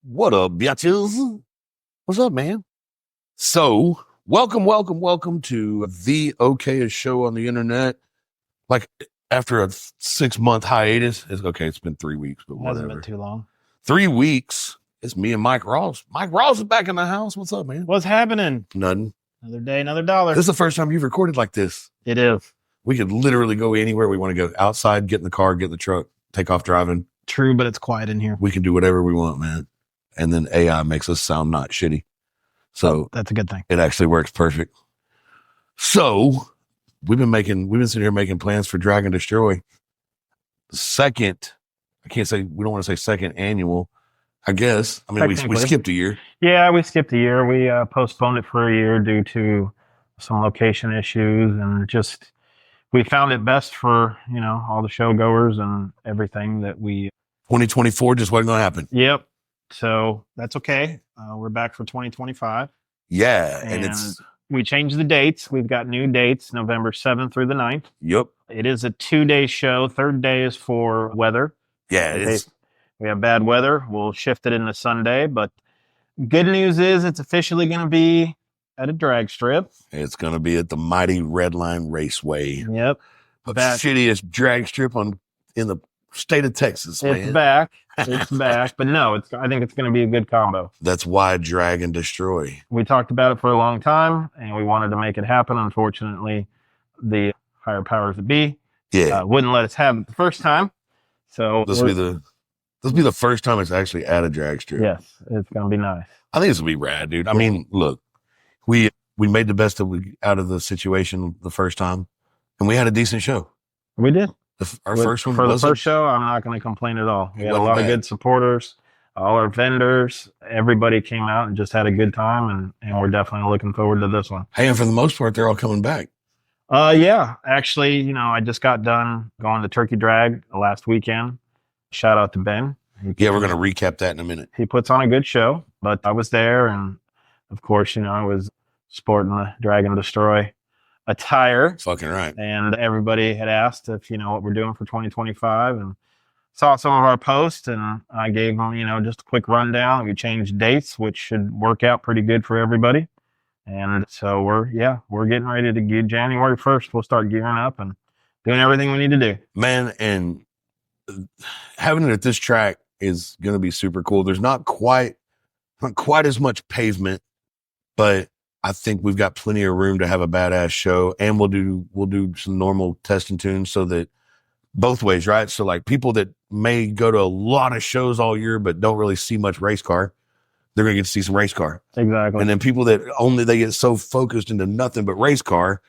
What up, bitches? What's up, man? So, welcome to the okayest show on the internet. Like, after a 6-month hiatus, it's okay. It's been 3 weeks, but whatever. Hasn't been too long. 3 weeks. It's me and Mike Ross. Mike Ross is back in the house. What's up, man? What's happening? Nothing. Another day, another dollar. This is the first time you've recorded like this. It is. We could literally go anywhere we want to go. Outside, get in the car, get in the truck, take off driving. True, but it's quiet in here. We can do whatever we want, man. And then AI makes us sound not shitty. So that's a good thing. It actually works perfect. So we've been sitting here making plans for Drag and Destroy. Second, we don't want to say second annual, I guess. I mean, we skipped a year. Yeah, we skipped a year. We postponed it for a year due to some location issues, and just we found it best for, all the show goers and everything that we 2024 just wasn't going to happen. Yep. So that's okay. We're back for 2025. Yeah. And we changed the dates. We've got new dates, November 7th through the 9th. Yep. It is a 2-day show. Third day is for weather. Yeah, it is. We have bad weather. We'll shift it into Sunday. But good news is it's officially going to be at a drag strip. It's going to be at the mighty Redline Raceway. Yep. The shittiest drag strip in the state of Texas, man. It's back. It's back. But no, I think it's going to be a good combo. That's why Drag and Destroy. We talked about it for a long time, and we wanted to make it happen. Unfortunately, the higher powers that be wouldn't let us have it the first time. So this will be the first time it's actually at a drag strip. Yes, it's going to be nice. I think this will be rad, dude. I mean, look, we made the best out of the situation the first time, and we had a decent show. We did. First one for the first show, I'm not going to complain at all. We had a lot of good supporters, all our vendors, everybody came out and just had a good time, and we're definitely looking forward to this one. Hey, and for the most part, they're all coming back. Yeah, actually, I just got done going to Turkey Drag last weekend. Shout out to Ben. Yeah, we're going to recap that in a minute. He puts on a good show, but I was there, and of course, I was sporting the Drag and Destroy attire. Fucking right. And everybody had asked if, what we're doing for 2025, and saw some of our posts, and I gave them, just a quick rundown. We changed dates, which should work out pretty good for everybody. And so we're getting ready to get January 1st. We'll start gearing up and doing everything we need to do. Man, and having it at this track is going to be super cool. There's not quite as much pavement, but I think we've got plenty of room to have a badass show, and we'll do some normal testing tunes so that both ways, right? So like people that may go to a lot of shows all year but don't really see much race car, they're going to get to see some race car. Exactly. And then people that they get so focused into nothing but race car,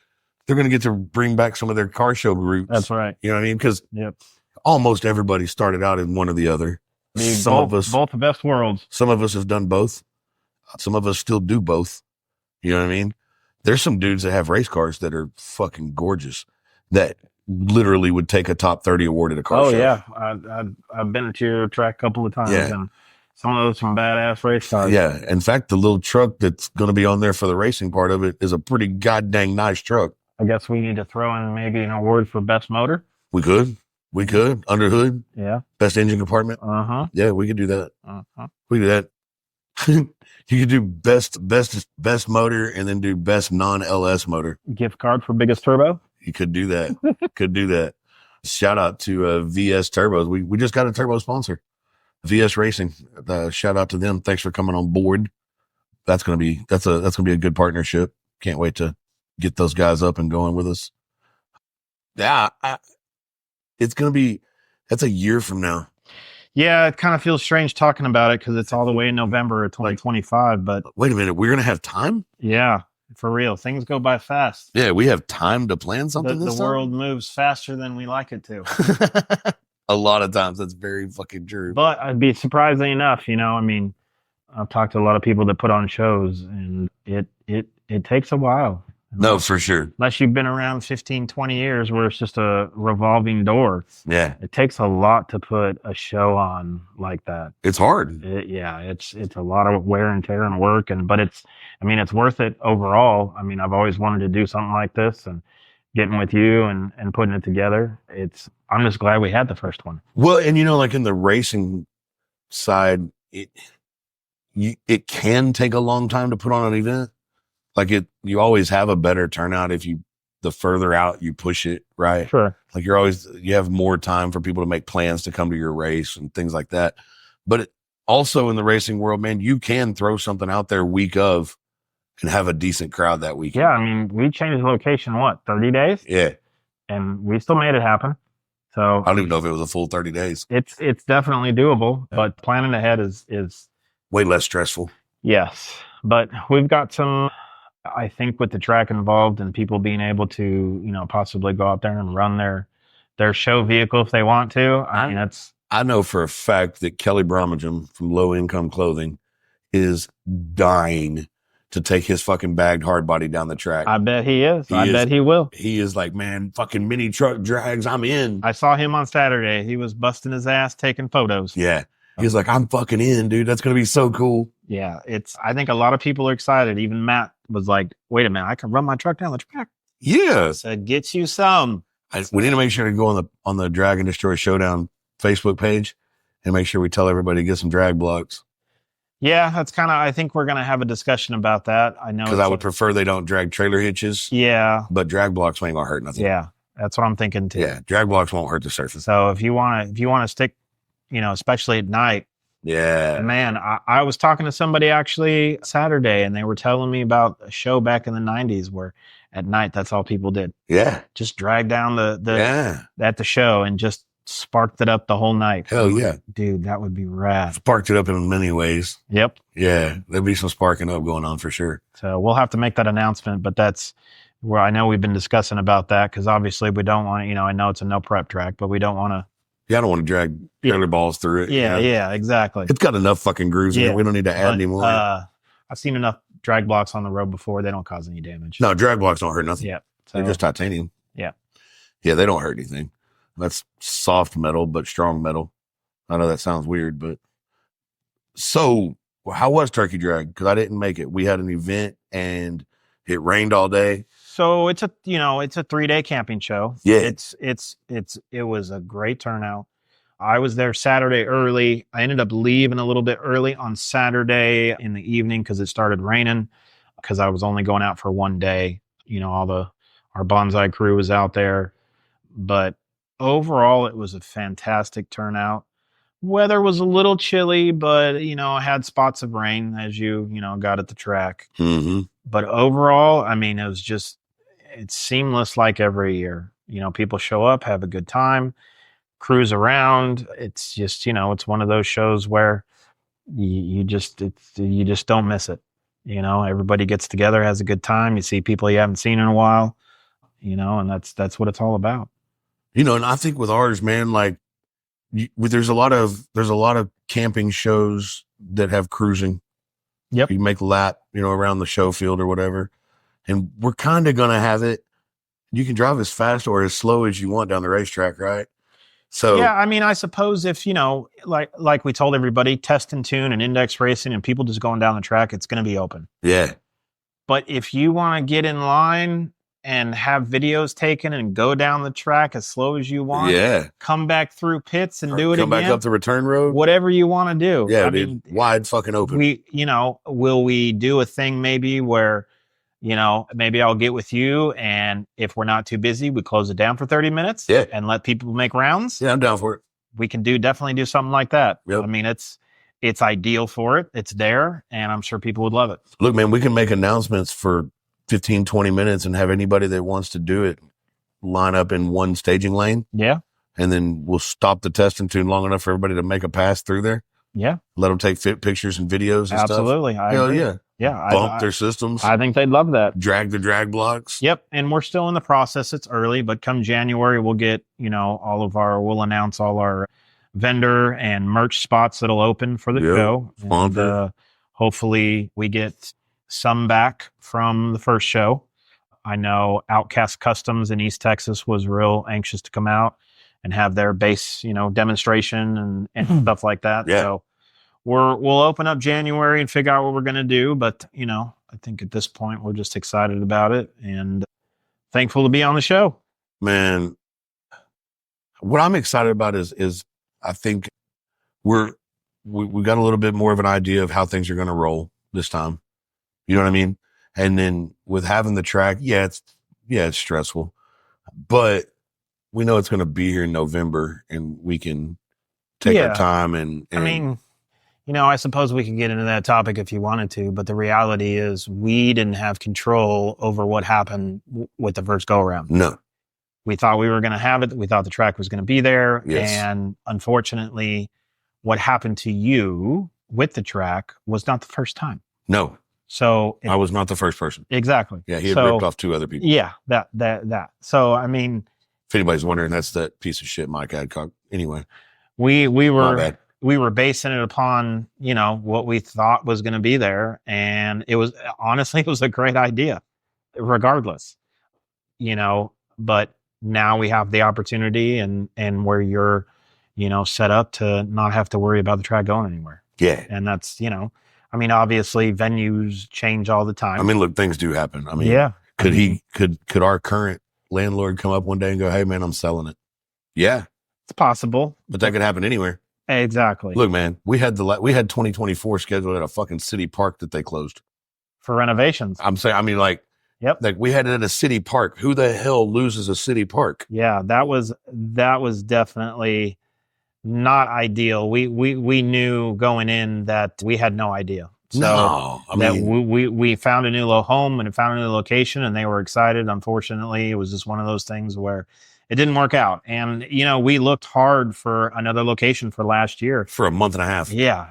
they're going to get to bring back some of their car show groups. That's right. You know what I mean? Because almost everybody started out in one or the other. Both the best worlds. Some of us have done both. Some of us still do both. You know what I mean? There's some dudes that have race cars that are fucking gorgeous that literally would take a top 30 award at a car show. Oh, yeah. I've been to your track a couple of times, and some of those some badass race cars. Yeah. In fact, the little truck that's going to be on there for the racing part of it is a pretty goddamn nice truck. I guess we need to throw in maybe an award for best motor. We could. Under hood. Yeah. Best engine compartment. Uh-huh. Yeah, we could do that. Uh-huh. We could do that. You could do best motor and then do best non-LS motor. Gift card for biggest turbo. You could do that. Shout out to VS Turbos. We just got a turbo sponsor, VS Racing. Shout out to them. Thanks for coming on board. That's gonna be a good partnership. Can't wait to get those guys up and going with us. Yeah, that's a year from now. Yeah, it kind of feels strange talking about it because it's all the way in November of 2025. But wait a minute, we're gonna have time? Yeah, for real. Things go by fast. Yeah, we have time to plan something. The world moves faster than we like it to. A lot of times, that's very fucking true. But I'd be surprisingly enough, I've talked to a lot of people that put on shows, and it takes a while. No, for sure. Unless you've been around 15, 20 years where it's just a revolving door. Yeah. It takes a lot to put a show on like that. It's hard. It's a lot of wear and tear and work, but it's worth it overall. I've always wanted to do something like this, and getting with you and putting it together. I'm just glad we had the first one. Well, and like in the racing side, it can take a long time to put on an event. Like you always have a better turnout if the further out you push it, right? Sure. Like you have more time for people to make plans to come to your race and things like that. But also in the racing world, man, you can throw something out there week of and have a decent crowd that weekend. Yeah, I mean, we changed location, 30 days? Yeah. And we still made it happen. So I don't even know if it was a full 30 days. It's definitely doable, but planning ahead is way less stressful. Yes. But we've got some, I think, with the track involved and people being able to, possibly go out there and run their show vehicle if they want to. I mean, I know for a fact that Kelly Bromagem from Low Income Clothing is dying to take his fucking bagged hard body down the track. I bet he is. I bet he will. He is like, man, fucking mini truck drags, I'm in. I saw him on Saturday. He was busting his ass taking photos. Yeah. He's like, I'm fucking in, dude. That's going to be so cool. Yeah. I think a lot of people are excited. Even Matt was like, wait a minute, I can run my truck down the track. Yeah. I said, get you some. We need to make sure to go on the Drag and Destroy Showdown Facebook page and make sure we tell everybody to get some drag blocks. Yeah, that's kind of, I think we're going to have a discussion about that. I know. Because I would prefer they don't drag trailer hitches. Yeah. But drag blocks ain't going to hurt nothing. Yeah. That's what I'm thinking too. Yeah. Drag blocks won't hurt the surface. So if you want to stick, especially at night. Yeah. Man, I was talking to somebody actually Saturday and they were telling me about a show back in the 90s where at night, that's all people did. Yeah. Just drag down at the show and just sparked it up the whole night. Hell yeah. Dude, that would be rad. Sparked it up in many ways. Yep. Yeah. There'll be some sparking up going on for sure. So we'll have to make that announcement, but that's where I know we've been discussing about that because obviously we don't want to, I know it's a no prep track, but we don't want to. Yeah, I don't want to drag trailer balls through it. Yeah, exactly. It's got enough fucking grooves in it. We don't need to add any more. I've seen enough drag blocks on the road before. They don't cause any damage. No, drag blocks don't hurt nothing. Yeah. So, they're just titanium. Yeah. Yeah, they don't hurt anything. That's soft metal, but strong metal. I know that sounds weird, but so how was Turkey Drag? Because I didn't make it. We had an event and it rained all day. So it's a 3-day camping show. Yeah. It was a great turnout. I was there Saturday early. I ended up leaving a little bit early on Saturday in the evening because it started raining because I was only going out for one day. Our bonsai crew was out there, but overall it was a fantastic turnout. Weather was a little chilly, but I had spots of rain as you got at the track. Mm-hmm. But overall, I mean, it's seamless like every year. People show up, have a good time, cruise around. It's just, it's one of those shows where you just don't miss it. Everybody gets together, has a good time. You see people you haven't seen in a while, and that's what it's all about. And I think with ours, man, like there's a lot of camping shows that have cruising. Yep. You make a lap, around the show field or whatever. And we're kind of going to have it. You can drive as fast or as slow as you want down the racetrack, right? So yeah, I mean, I suppose if, like we told everybody, test and tune and index racing and people just going down the track, it's going to be open. Yeah. But if you want to get in line and have videos taken and go down the track as slow as you want, come back through pits and do it again. Come back up the return road. Whatever you want to do. Yeah, dude. Wide fucking open. Will we do a thing maybe where, maybe I'll get with you and if we're not too busy, we close it down for 30 minutes and let people make rounds. Yeah, I'm down for it. We can definitely do something like that. Yep. I mean, it's ideal for it. It's there and I'm sure people would love it. Look, man, we can make announcements for 15, 20 minutes and have anybody that wants to do it line up in one staging lane. Yeah. And then we'll stop the test and tune long enough for everybody to make a pass through there. Yeah. Let them take pictures and videos and Absolutely. stuff. Hell yeah. Yeah. Bump their systems. I think they'd love that. Drag the drag blocks. Yep. And we're still in the process. It's early, but come January, we'll get, we'll announce all our vendor and merch spots that'll open for the show. And, hopefully we get some back from the first show. I know Outcast Customs in East Texas was real anxious to come out and have their base, demonstration and stuff like that. Yeah. So we'll open up January and figure out what we're going to do. But, I think at this point we're just excited about it and thankful to be on the show. Man, what I'm excited about is I think we're we got a little bit more of an idea of how things are going to roll this time. You know what I mean? And then with having the track, it's stressful, but we know it's going to be here in November, and we can take our time. And I mean, I suppose we can get into that topic if you wanted to, but the reality is we didn't have control over what happened with the first go around. No. We thought we were going to have it. We thought the track was going to be there. Yes. And unfortunately, what happened to you with the track was not the first time. No. So I was not the first person. Exactly. Yeah, he had ripped off 2 other people. Yeah, that. So, I mean, if anybody's wondering, that's that piece of shit Mike Adcock. Anyway, we were basing it upon, what we thought was going to be there. And it was a great idea regardless, but now we have the opportunity and where you're, set up to not have to worry about the track going anywhere. Yeah. And that's, obviously venues change all the time. Look, things do happen. Could our current landlord come up one day and go, "Hey man, I'm selling it"? Yeah. It's possible. But that could happen anywhere. Exactly. Look, man, we had 2024 scheduled at a fucking city park that they closed for renovations. Yep. Like we had it at a city park. Who the hell loses a city park? Yeah, that was definitely not ideal. We knew going in that we had no idea. So we found a new home and found a new location, and they were excited. Unfortunately, it was just one of those things where it didn't work out. And, we looked hard for another location for last year. For a month and a half. Yeah.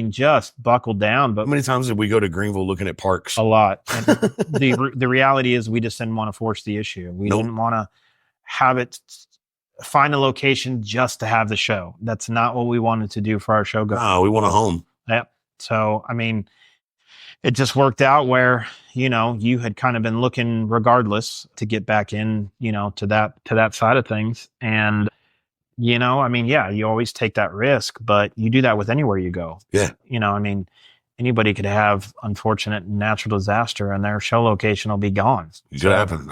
Just buckled down. But how many times did we go to Greenville looking at parks? A lot. And the reality is we just didn't want to force the issue. We didn't want to have it find a location just to have the show. That's not what we wanted to do for our show. No, we want a home. Yep. So, it just worked out where, you had kind of been looking regardless to get back in, to that side of things. And, you always take that risk, but you do that with anywhere you go. Yeah. Anybody could have unfortunate natural disaster and their show location will be gone. It could happen.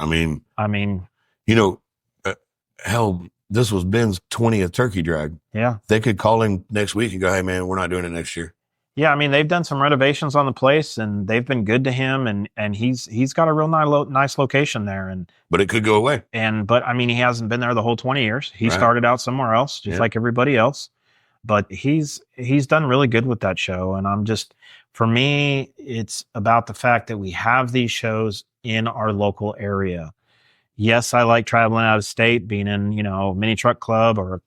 Hell, this was Ben's 20th turkey drag. Yeah. They could call him next week and go, "Hey man, we're not doing it next year." Yeah, they've done some renovations on the place, and they've been good to him, and he's got a real nice location there. But it could go away. But he hasn't been there the whole 20 years. He started out somewhere else, just like everybody else. But he's done really good with that show, and for me, it's about the fact that we have these shows in our local area. Yes, I like traveling out of state, being in mini truck club or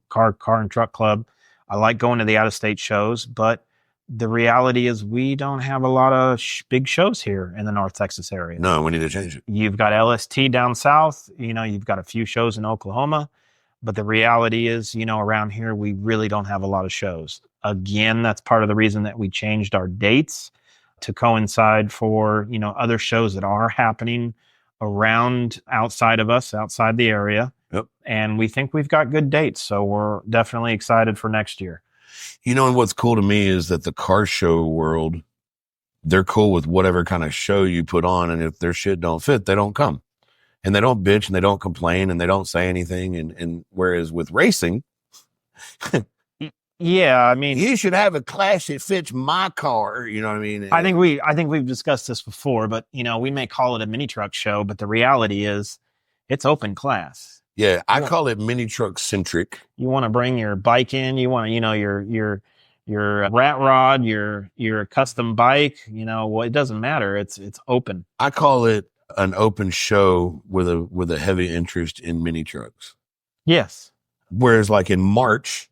car and truck club. I like going to the out of state shows, but the reality is we don't have a lot of big shows here in the North Texas area. No, we need to change it. You've got LST down south, you've got a few shows in Oklahoma, but the reality is, around here, we really don't have a lot of shows. Again, that's part of the reason that we changed our dates to coincide for, other shows that are happening around outside of us, outside the area. Yep. And we think we've got good dates. So we're definitely excited for next year. And what's cool to me is that the car show world, they're cool with whatever kind of show you put on. And if their shit don't fit, they don't come. And they don't bitch and they don't complain and they don't say anything. And whereas with racing, yeah, you should have a class that fits my car. You know what I mean? I think we've discussed this before, but we may call it a mini truck show, but the reality is it's open class. Yeah, I call it mini truck centric. You want to bring your bike in, you want to, your rat rod, your custom bike, it doesn't matter. It's open. I call it an open show with a heavy interest in mini trucks. Yes. Whereas like in March,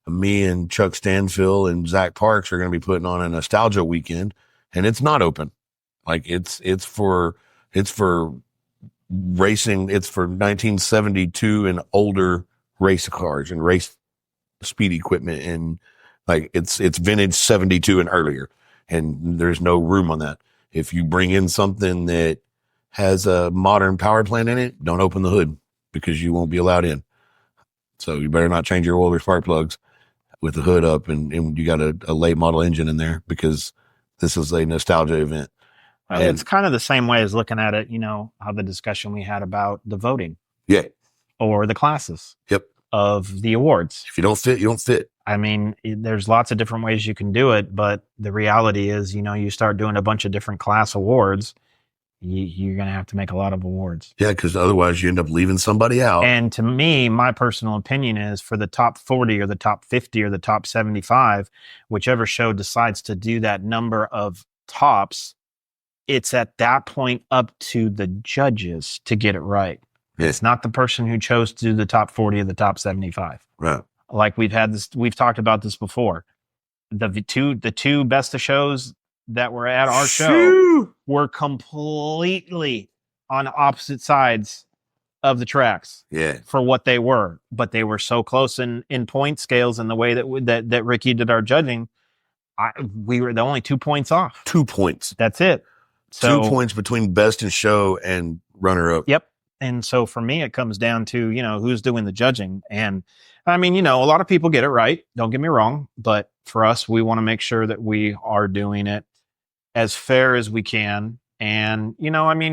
me and Chuck Stanfield and Zach Parks are going to be putting on a nostalgia weekend, and it's not open. Like it's for racing. It's for 1972 and older race cars and race speed equipment, and like it's vintage 72 and earlier, and there's no room on that. If you bring in something that has a modern power plant in it, don't open the hood because you won't be allowed in. So you better not change your oil or spark plugs with the hood up, and you got a late model engine in there because this is a nostalgia event. Well, it's kind of the same way as looking at it, how the discussion we had about the voting. Yeah. Or the classes. Yep. Of the awards. If you don't fit, you don't fit. I mean, there's lots of different ways you can do it, but the reality is, you start doing a bunch of different class awards, you're going to have to make a lot of awards. Yeah, because otherwise you end up leaving somebody out. And to me, my personal opinion is for the top 40 or the top 50 or the top 75, whichever show decides to do that number of tops, it's at that point up to the judges to get it right. Yeah. It's not the person who chose to do the top 40 or the top 75. Right. Like we've talked about this before. The two best of shows that were at our show were completely on opposite sides of the tracks. Yeah. For what they were, but they were so close in point scales and the way that Ricky did our judging. We were the only 2 points off. 2 points. That's it. So 2 points between best in show and runner up. Yep. And so for me, it comes down to, who's doing the judging. And I mean, a lot of people get it right. Don't get me wrong. But for us, we want to make sure that we are doing it as fair as we can. And,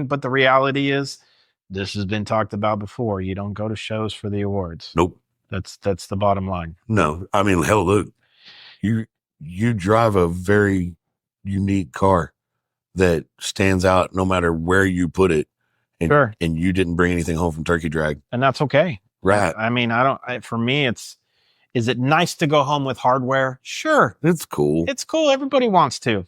but the reality is this has been talked about before. You don't go to shows for the awards. Nope. That's the bottom line. No. I mean, hell, look, you drive a very unique car that stands out no matter where you put it. And, sure. And you didn't bring anything home from Turkey Drag. And that's okay. Right. I mean, for me, is it nice to go home with hardware? Sure. It's cool. It's cool. Everybody wants to.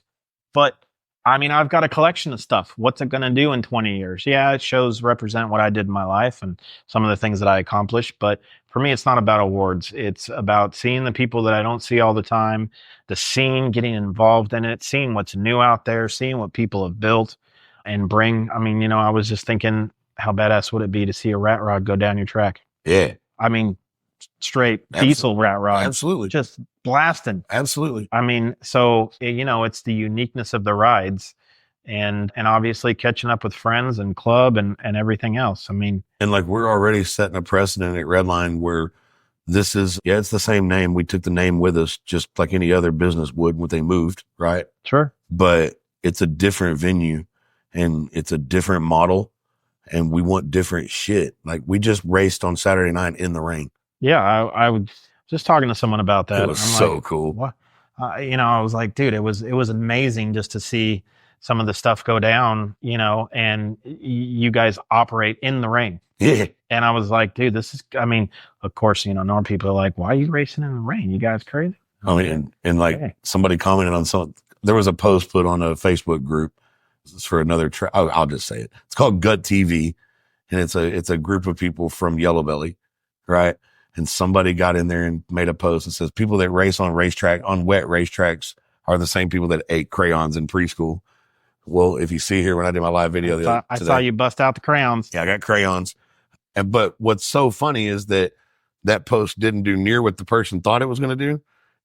But I mean, I've got a collection of stuff. What's it going to do in 20 years? Yeah, it shows represent what I did in my life and some of the things that I accomplished. But for me, it's not about awards. It's about seeing the people that I don't see all the time, the scene, getting involved in it, seeing what's new out there, seeing what people have built and bring. I mean, I was just thinking, how badass would it be to see a rat rod go down your track? Yeah. I mean, straight diesel rat rod. Absolutely. Just blasting. Absolutely. I mean, so, it's the uniqueness of the rides and obviously catching up with friends and club and everything else. I mean, and like we're already setting a precedent at Redline where this is, it's the same name. We took the name with us just like any other business would when they moved, right? Sure. But it's a different venue and it's a different model and we want different shit. Like we just raced on Saturday night in the rain. Yeah. I was just talking to someone about that. It was so cool. What? I was like, dude, it was amazing just to see some of the stuff go down, and you guys operate in the rain. Yeah. And I was like, dude, this is, I mean, of course, normal people are like, why are you racing in the rain? You guys crazy? I mean, and like somebody commented on there was a post put on a Facebook group. This is for another track. I'll just say it. It's called Gut TV. And it's a group of people from Yellow Belly, right? And somebody got in there and made a post that says people that race on wet racetracks are the same people that ate crayons in preschool. Well, if you see here when I did my live video, I saw you bust out the crayons. Yeah, I got crayons. But what's so funny is that post didn't do near what the person thought it was going to do.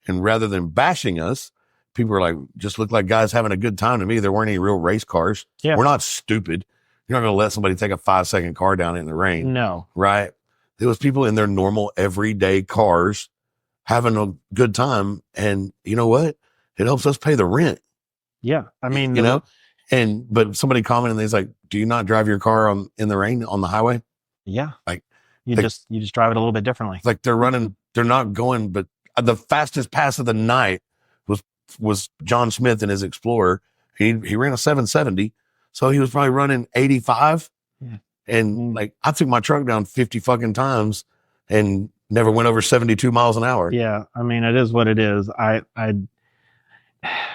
And rather than bashing us, people were like, just looked like guys having a good time to me. There weren't any real race cars. Yeah. We're not stupid. You're not going to let somebody take a 5-second car down in the rain. No. Right? There was people in their normal everyday cars having a good time. And you know what? It helps us pay the rent. Yeah. I mean, but somebody commented, and he's like, do you not drive your car in the rain on the highway? Yeah. Like you just drive it a little bit differently. Like they're not going, but the fastest pass of the night was John Smith in his Explorer. He ran a 770. So he was probably running 85. Yeah. And like, I took my truck down 50 fucking times and never went over 72 miles an hour. Yeah. I mean, it is what it is.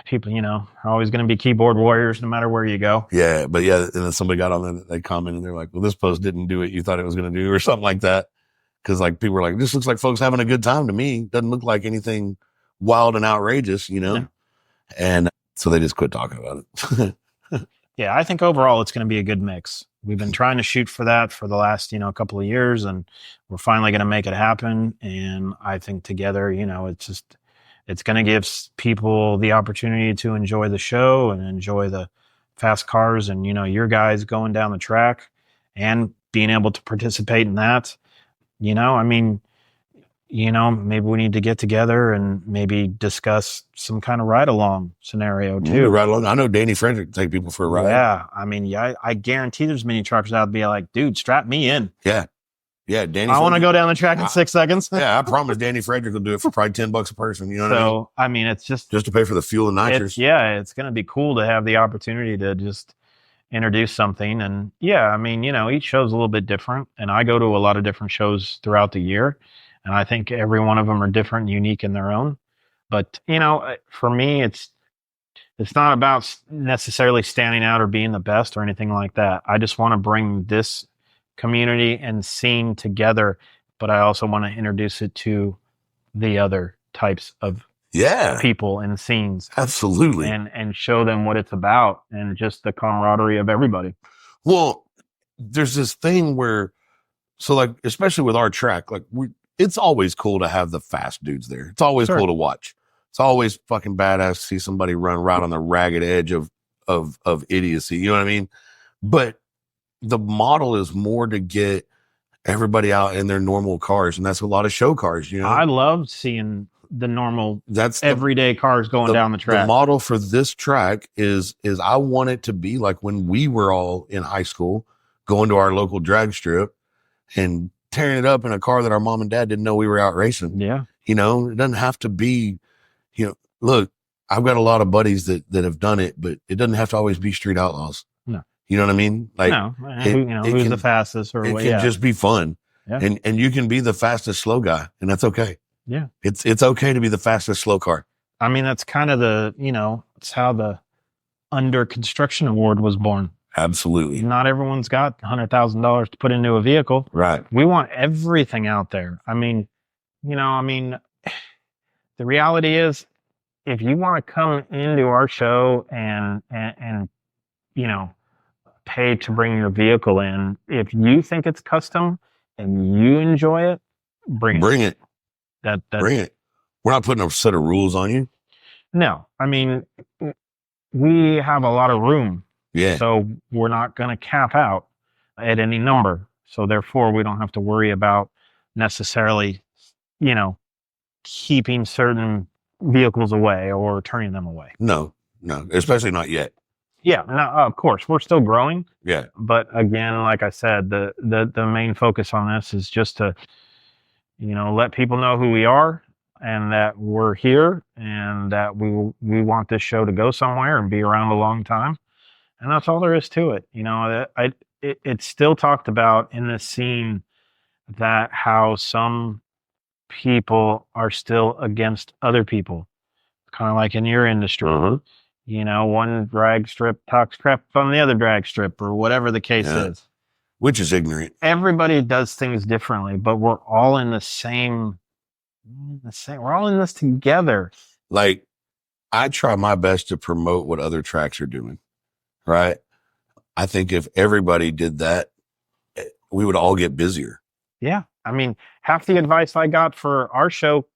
People, are always going to be keyboard warriors no matter where you go. Yeah. But yeah. And then somebody got on there, they commented, they're like, well, this post didn't do what you thought it was going to do or something like that. Cause like people were like, this looks like folks having a good time to me. Doesn't look like anything wild and outrageous, Yeah. And so they just quit talking about it. Yeah. I think overall it's going to be a good mix. We've been trying to shoot for that for the last, couple of years, and we're finally going to make it happen. And I think together, it's going to give people the opportunity to enjoy the show and enjoy the fast cars and, your guys going down the track and being able to participate in that. I mean, maybe we need to get together and maybe discuss some kind of ride along scenario too. Ride along. I know Danny Frederick take people for a ride. Yeah. I mean, I guarantee there's many truckers out there be like, dude, strap me in. Yeah. Yeah, Danny. I want to go down the track in 6 seconds. Yeah, I promise Danny Frederick will do it for probably $10 a person. You know what I mean? So, I mean, it's just to pay for the fuel and nitrous. It's going to be cool to have the opportunity to just introduce something. And yeah, I mean, each show's a little bit different. And I go to a lot of different shows throughout the year. And I think every one of them are different and unique in their own. But, for me, it's not about necessarily standing out or being the best or anything like that. I just want to bring this community and scene together, but I also want to introduce it to the other types of people and scenes. Absolutely. And show them what it's about and just the camaraderie of everybody. Well, there's this thing where, so like, especially with our track, like it's always cool to have the fast dudes there. It's always cool to watch. It's always fucking badass to see somebody run right on the ragged edge of idiocy. You know what I mean? But the model is more to get everybody out in their normal cars, and that's a lot of show cars. I love seeing the normal, everyday cars going down the track. The model for this track is I want it to be like when we were all in high school, going to our local drag strip and tearing it up in a car that our mom and dad didn't know we were out racing. Yeah, it doesn't have to be. Look, I've got a lot of buddies that have done it, but it doesn't have to always be street outlaws. No. You know what I mean? Like, who's the fastest or what? It can just be fun. Yeah. And you can be the fastest slow guy, and that's okay. Yeah. It's okay to be the fastest slow car. I mean, that's kind of it's how the Under Construction Award was born. Absolutely. Not everyone's got $100,000 to put into a vehicle. Right. We want everything out there. I mean, the reality is, if you want to come into our show and pay to bring your vehicle in, if you think it's custom and you enjoy it, bring it. Bring it. We're not putting a set of rules on you. No, I mean, we have a lot of room. Yeah. So we're not going to cap out at any number. So therefore, we don't have to worry about necessarily, keeping certain vehicles away or turning them away. No, especially not yet. Yeah, no, of course, we're still growing. Yeah. But again, like I said, the main focus on this is just to, let people know who we are and that we're here and that we want this show to go somewhere and be around a long time. And that's all there is to it. It's still talked about in this scene that how some people are still against other people, kind of like in your industry. One drag strip talks crap on the other drag strip or whatever the case is, which is ignorant. Everybody does things differently, but we're all in the same we're all in this together. Like, I try my best to promote what other tracks are doing, right? I think if everybody did that, we would all get busier. Yeah. I mean, half the advice I got for our show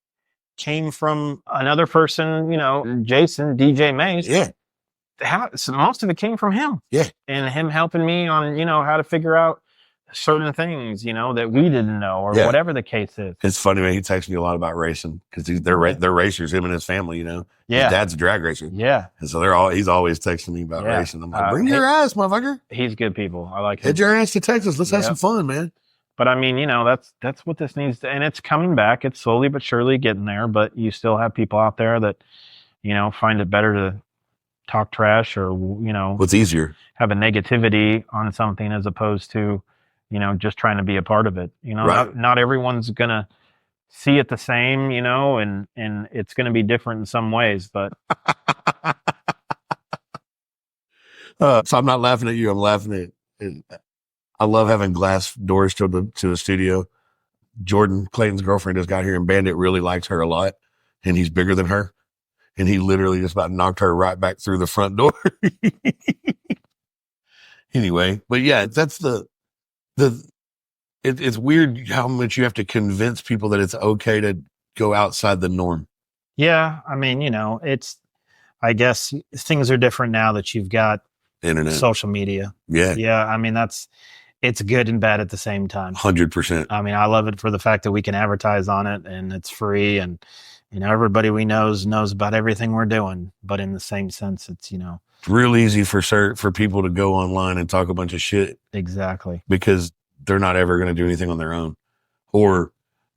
came from another person, Jason, DJ Mace. Yeah. So most of it came from him. Yeah. And him helping me on, how to figure out certain things, that we didn't know or whatever the case is. It's funny, man. He texts me a lot about racing because they're racers, him and his family, Yeah. His dad's a drag racer. Yeah. And so he's always texting me about racing. I'm like, bring your ass, motherfucker. He's good people. I like him. Head your ass to Texas. Let's have some fun, man. But I mean, that's what this needs to, and it's coming back. It's slowly but surely getting there, but you still have people out there that, find it better to talk trash or, what's easier, have a negativity on something as opposed to, just trying to be a part of it. Right. Not everyone's going to see it the same, and it's going to be different in some ways, but. So I'm not laughing at you. I'm laughing at I love having glass doors to the studio. Jordan, Clayton's girlfriend, just got here, and Bandit really likes her a lot, and he's bigger than her, and he literally just about knocked her right back through the front door. Anyway, but yeah, that's it's weird how much you have to convince people that it's okay to go outside the norm. Yeah, I mean, I guess things are different now that you've got internet, social media. Yeah. I mean, it's good and bad at the same time. 100%. I mean, I love it for the fact that we can advertise on it and it's free and, everybody we knows about everything we're doing. But in the same sense, it's, it's real easy for people to go online and talk a bunch of shit. Exactly. Because they're not ever going to do anything on their own. or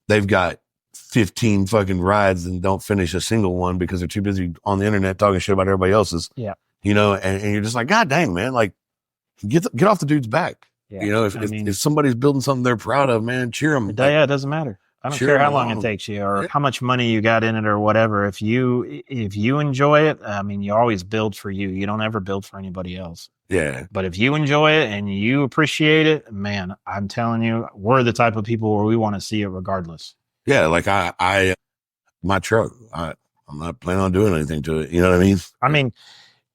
they've got 15 fucking rides and don't finish a single one because they're too busy on the internet talking shit about everybody else's. Yeah. You know, and you're just like, God dang, man, like get off the dude's back. Yeah. You know, if somebody's building something they're proud of, man, cheer them. Yeah, it doesn't matter. I don't care how long it takes you or how much money you got in it or whatever. If you enjoy it, I mean, you always build for you. You don't ever build for anybody else. Yeah. But if you enjoy it and you appreciate it, man, I'm telling you, we're the type of people where we want to see it regardless. Yeah. Like my truck, I'm not planning on doing anything to it. You know what I mean? I mean,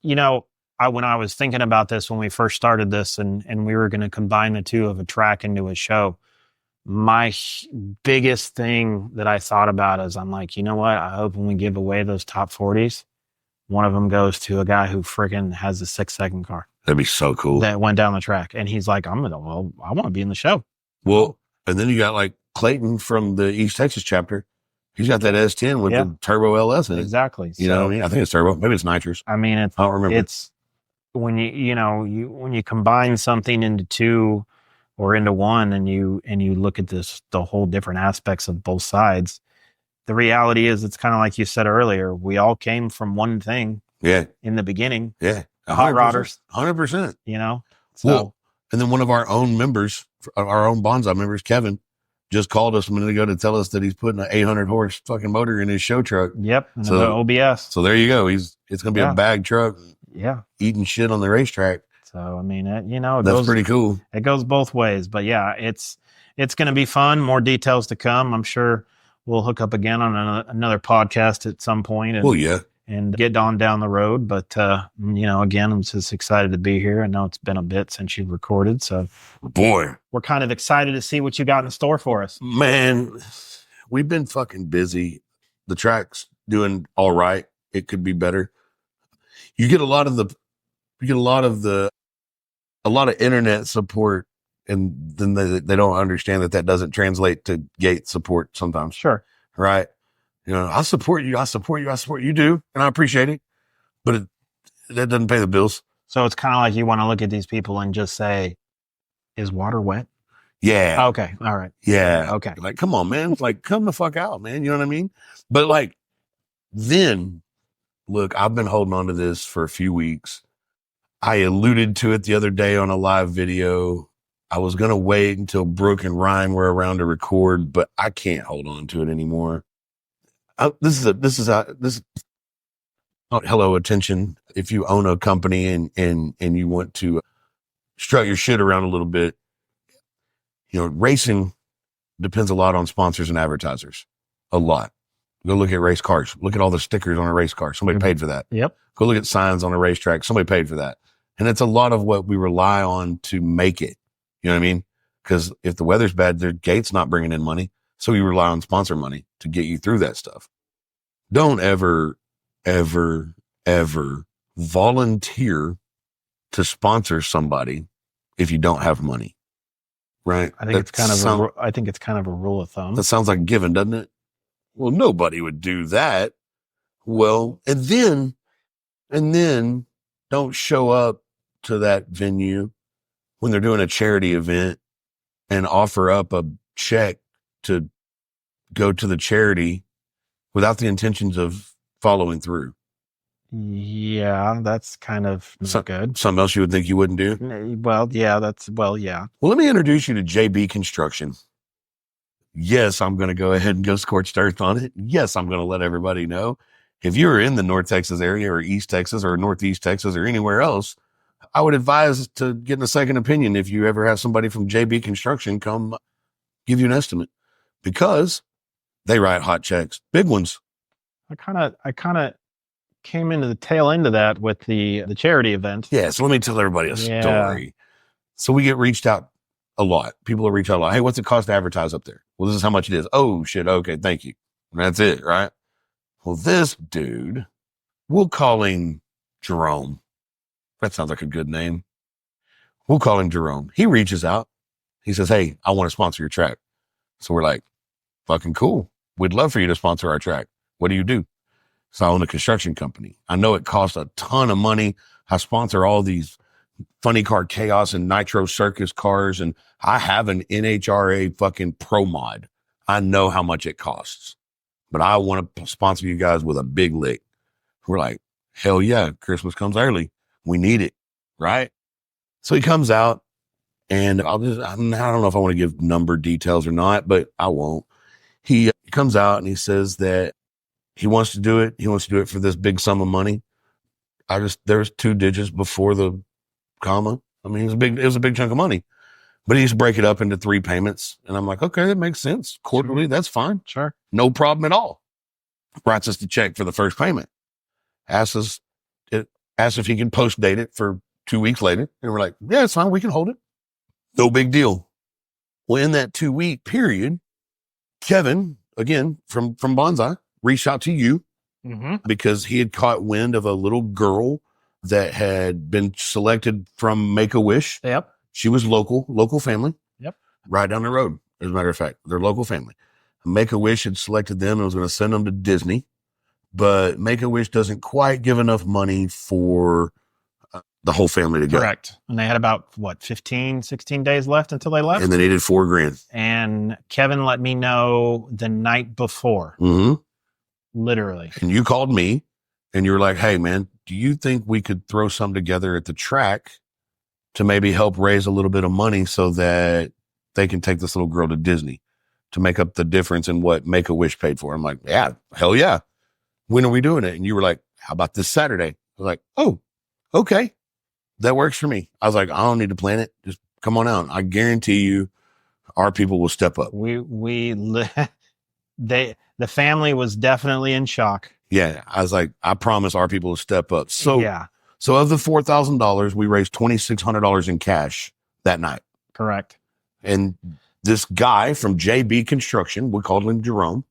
you know, when I was thinking about this, when we first started this and we were going to combine the two of a track into a show, my biggest thing that I thought about is I'm like, you know what? I hope when we give away those top 40s, one of them goes to a guy who freaking has a 6-second car. That'd be so cool. That went down the track. And he's like, I want to be in the show. Well, and then you got like Clayton from the East Texas chapter. He's got that S10 with the turbo LS in it. Exactly. You know what I mean? I think it's turbo. Maybe it's nitrous. I mean, I don't remember. It's when when you combine something into two or into one and you look at the whole different aspects of both sides, the reality is it's kind of like you said earlier. We all came from one thing. Yeah. In the beginning. Yeah. Hot rodders. 100%. You know? So, well, and then one of our own members, our own Bonsai members, Kevin, just called us a minute ago to tell us that he's putting an 800 horse fucking motor in his show truck. Yep. And so OBS. So there you go. It's going to be a bag truck. Yeah. Eating shit on the racetrack. So, I mean, that's pretty cool. It goes both ways, but yeah, it's going to be fun. More details to come. I'm sure we'll hook up again on another podcast at some point. And get on down the road. But, again, I'm just excited to be here. I know it's been a bit since you've recorded. So, boy, we're kind of excited to see what you got in store for us. Man, we've been fucking busy. The track's doing all right. It could be better. You get a lot of internet support, and then they don't understand that doesn't translate to gate support sometimes. Sure. Right. You know, I support you. You do. And I appreciate it. But that doesn't pay the bills. So it's kind of like you want to look at these people and just say, is water wet? Yeah. Okay. All right. Yeah. Okay. Like, come on, man. Like, come the fuck out, man. You know what I mean? But like, then look, I've been holding on to this for a few weeks. I alluded to it the other day on a live video. I was going to wait until Brooke and Ryan were around to record, but I can't hold on to it anymore. Hello, attention. If you own a company and you want to strut your shit around a little bit, you know, racing depends a lot on sponsors and advertisers. A lot. Go look at race cars. Look at all the stickers on a race car. Somebody paid for that. Yep. Go look at signs on a racetrack. Somebody paid for that. And it's a lot of what we rely on to make it. You know what I mean? Because if the weather's bad, their gate's not bringing in money. So we rely on sponsor money to get you through that stuff. Don't ever, ever, ever volunteer to sponsor somebody if you don't have money. Right? I think it's kind of a rule of thumb. That sounds like giving, doesn't it? Well, nobody would do that. Well, and then don't show up to that venue when they're doing a charity event and offer up a check to go to the charity without the intentions of following through. Yeah, that's kind of not good. Something else you would think you wouldn't do? Well, yeah, yeah. Well, let me introduce you to JB Construction. Yes, I'm going to go ahead and go scorched earth on it. Yes, I'm going to let everybody know. If you're in the North Texas area or East Texas or Northeast Texas or anywhere else, I would advise to getting a second opinion if you ever have somebody from JB Construction come give you an estimate, because they write hot checks, big ones. I kind of came into the tail end of that with the charity event. Yeah, so let me tell everybody a story. So we get reached out a lot. People will reach out a lot. Hey, what's it cost to advertise up there? Well, this is how much it is. Oh, shit. Okay, thank you. And that's it, right? Well, this dude, we'll call him Jerome. That sounds like a good name. We'll call him Jerome. He reaches out. He says, hey, I want to sponsor your track. So we're like, fucking cool. We'd love for you to sponsor our track. What do you do? So I own a construction company. I know it costs a ton of money. I sponsor all these funny car chaos and nitro circus cars. And I have an NHRA fucking pro mod. I know how much it costs, but I want to sponsor you guys with a big lick. We're like, hell yeah, Christmas comes early. We need it. Right. So he comes out, and I don't know if I want to give number details or not, but I won't. He comes out and he says that he wants to do it. He wants to do it for this big sum of money. There's 2 digits before the comma. I mean, it was a big chunk of money, but he used to break it up into 3 payments. And I'm like, okay, that makes sense. Quarterly, Sure. That's fine. Sure. No problem at all. Writes us the check for the first payment. Asks if he can post date it for 2 weeks later. And we're like, yeah, it's fine. We can hold it. No big deal. Well, in that 2-week period, Kevin, again, from Bonsai, reached out to you because he had caught wind of a little girl that had been selected from Make-A-Wish. Yep. She was local family. Yep. Right down the road, as a matter of fact. They're local family. Make-A-Wish had selected them and was going to send them to Disney. But Make-A-Wish doesn't quite give enough money for the whole family to go. Correct. And they had about, 15, 16 days left until they left? And they needed $4,000. And Kevin let me know the night before. Mm-hmm. Literally. And you called me and you were like, hey, man, do you think we could throw something together at the track to maybe help raise a little bit of money so that they can take this little girl to Disney to make up the difference in what Make-A-Wish paid for? I'm like, yeah, hell yeah. When are we doing it? And you were like, how about this Saturday? I was like, oh, okay. That works for me. I was like, I don't need to plan it. Just come on out. I guarantee you our people will step up. The family was definitely in shock. Yeah. I was like, I promise our people will step up. So, yeah. So of the $4,000, we raised $2,600 in cash that night. Correct. And this guy from JB Construction, we called him Jerome.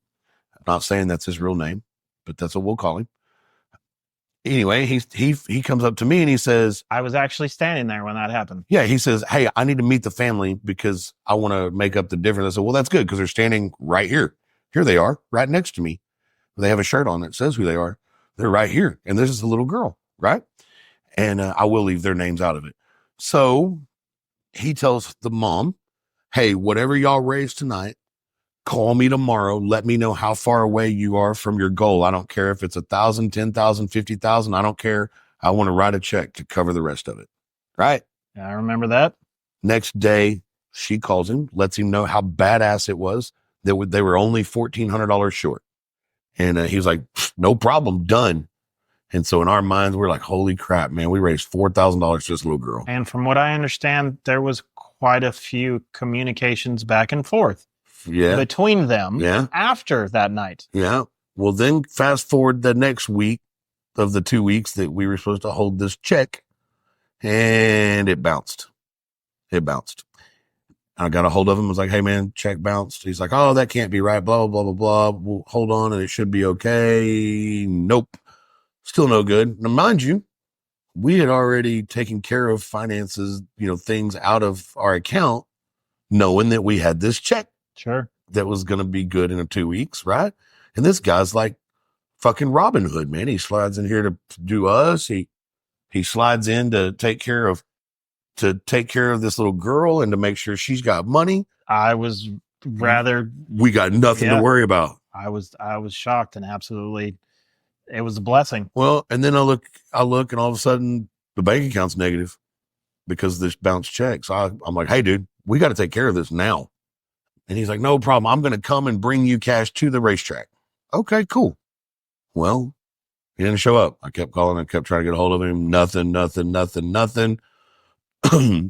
I'm not saying that's his real name, but that's what we'll call him. Anyway, he comes up to me and he says, I was actually standing there when that happened. Yeah, he says, hey, I need to meet the family because I want to make up the difference. I said, well, that's good because they're standing right here. Here they are, right next to me. They have a shirt on that says who they are. They're right here. And this is the little girl, right? And I will leave their names out of it. So he tells the mom, hey, whatever y'all raise tonight, call me tomorrow. Let me know how far away you are from your goal. I don't care if it's 1,000, 10,000, 50,000. I don't care. I want to write a check to cover the rest of it. Right? Yeah, I remember that. Next day, she calls him, lets him know how badass it was. They were only $1,400 short. And he was like, no problem, done. And so in our minds, we're like, holy crap, man, we raised $4,000 to this little girl. And from what I understand, there was quite a few communications back and forth. Yeah. Between them. Yeah. After that night. Yeah. Well, then fast forward the next week of the 2 weeks that we were supposed to hold this check, and it bounced. I got a hold of him. I was like, hey, man, check bounced. He's like, oh, that can't be right. Blah, blah, blah, blah, blah. We'll hold on and it should be okay. Nope. Still no good. Now, mind you, we had already taken care of finances, things out of our account, knowing that we had this check. Sure. That was going to be good in 2 weeks, right? And this guy's like fucking Robin Hood, man. He slides in here to do us. He slides in to take care of this little girl and to make sure she's got money. I was rather. We got nothing to worry about. I was shocked and absolutely, it was a blessing. Well, and then I look and all of a sudden the bank account's negative because of this bounced check. So I'm like, hey, dude, we got to take care of this now. And he's like, no problem. I'm going to come and bring you cash to the racetrack. Okay, cool. Well, he didn't show up. I kept calling. I kept trying to get a hold of him. Nothing. The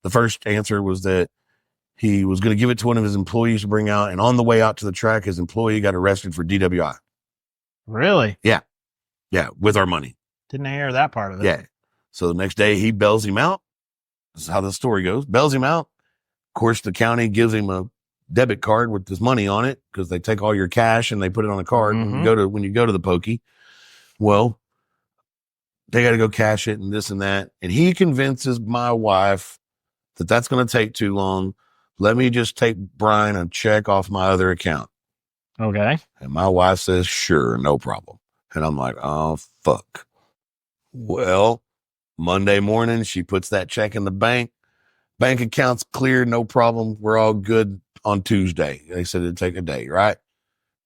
first answer was that he was going to give it to one of his employees to bring out. And on the way out to the track, his employee got arrested for DWI. Really? Yeah. Yeah. With our money. Didn't hear that part of it. Yeah. So the next day he bails him out. This is how the story goes. Bails him out. Of course, the county gives him a debit card with this money on it because they take all your cash and they put it on a card when you go to the pokey. Well, they got to go cash it and this and that. And he convinces my wife that that's going to take too long. Let me just take Brian a check off my other account. Okay. And my wife says, sure, no problem. And I'm like, oh, fuck. Well, Monday morning, she puts that check in the bank. Bank account's clear, no problem. We're all good on Tuesday. They said it'd take a day, right?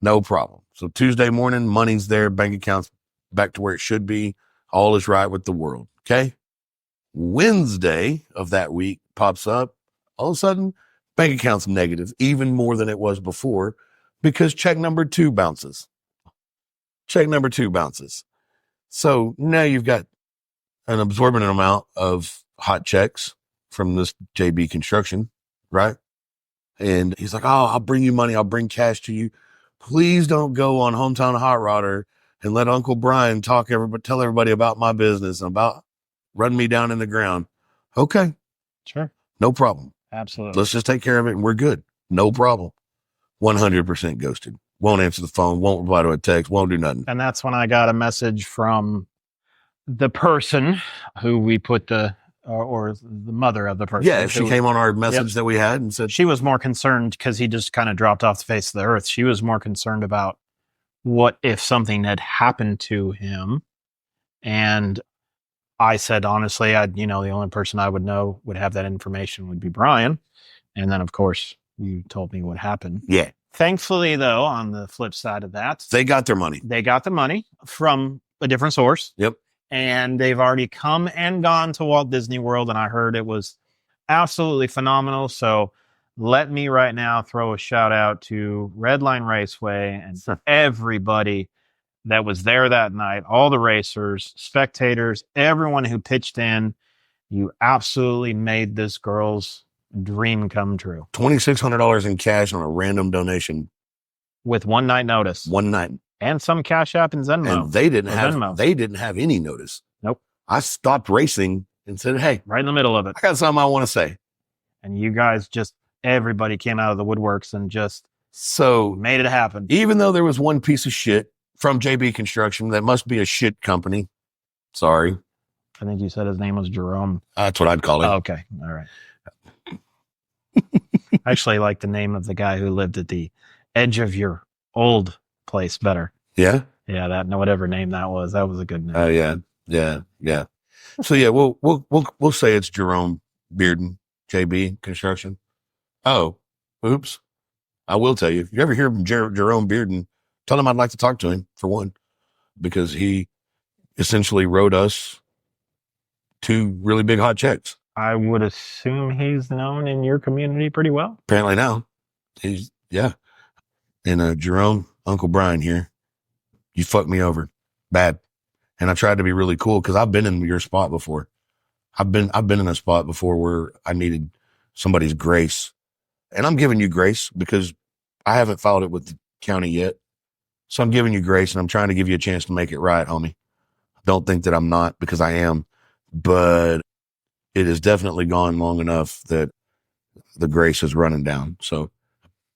No problem. So Tuesday morning, money's there, bank account's back to where it should be. All is right with the world. Okay. Wednesday of that week pops up. All of a sudden, bank account's negative, even more than it was before, because check number 2 bounces. Check number 2 bounces. So now you've got an absorbent amount of hot checks from this JB Construction, right? And he's like, oh, I'll bring you money. I'll bring cash to you. Please don't go on Hometown Hot Rodder and let Uncle Brian tell everybody about my business and about running me down in the ground. Okay. Sure. No problem. Absolutely. Let's just take care of it and we're good. No problem. 100% ghosted. Won't answer the phone. Won't reply to a text. Won't do nothing. And that's when I got a message from the person who we put or the mother of the person. Yeah, she came on our message that we had and said she was more concerned because he just kind of dropped off the face of the earth. She was more concerned about what if something had happened to him. And I said, honestly, the only person I would know would have that information would be Brian. And then, of course, you told me what happened. Yeah. Thankfully, though, on the flip side of that, they got their money. They got the money from a different source. Yep. And they've already come and gone to Walt Disney World, and I heard it was absolutely phenomenal. So let me right now throw a shout out to Redline Raceway and everybody that was there that night, all the racers, spectators, everyone who pitched in. You absolutely made this girl's dream come true. $2,600 in cash on a random donation. With one night notice. One night. And some Cash App and Venmo. And they didn't have any notice. Nope. I stopped racing and said, hey. Right in the middle of it. I got something I want to say. And you guys everybody came out of the woodworks and just so made it happen. Even though there was one piece of shit from JB Construction that must be a shit company. Sorry. I think you said his name was Jerome. That's what I'd call it. Oh, okay. All right. I actually like the name of the guy who lived at the edge of your old place better. Yeah? Yeah, whatever name that was a good name. Oh, yeah. So yeah, we'll say it's Jerome Bearden, JB Construction. Oh, oops. I will tell you, if you ever hear from Jerome Bearden, tell him I'd like to talk to him for one, because he essentially wrote us 2 really big hot checks. I would assume he's known in your community pretty well. Apparently now. Yeah. And Jerome, Uncle Brian here, you fucked me over bad. And I tried to be really cool because I've been in your spot before. I've been in a spot before where I needed somebody's grace. And I'm giving you grace because I haven't filed it with the county yet. So I'm giving you grace and I'm trying to give you a chance to make it right, homie. Don't think that I'm not, because I am. But it has definitely gone long enough that the grace is running down. So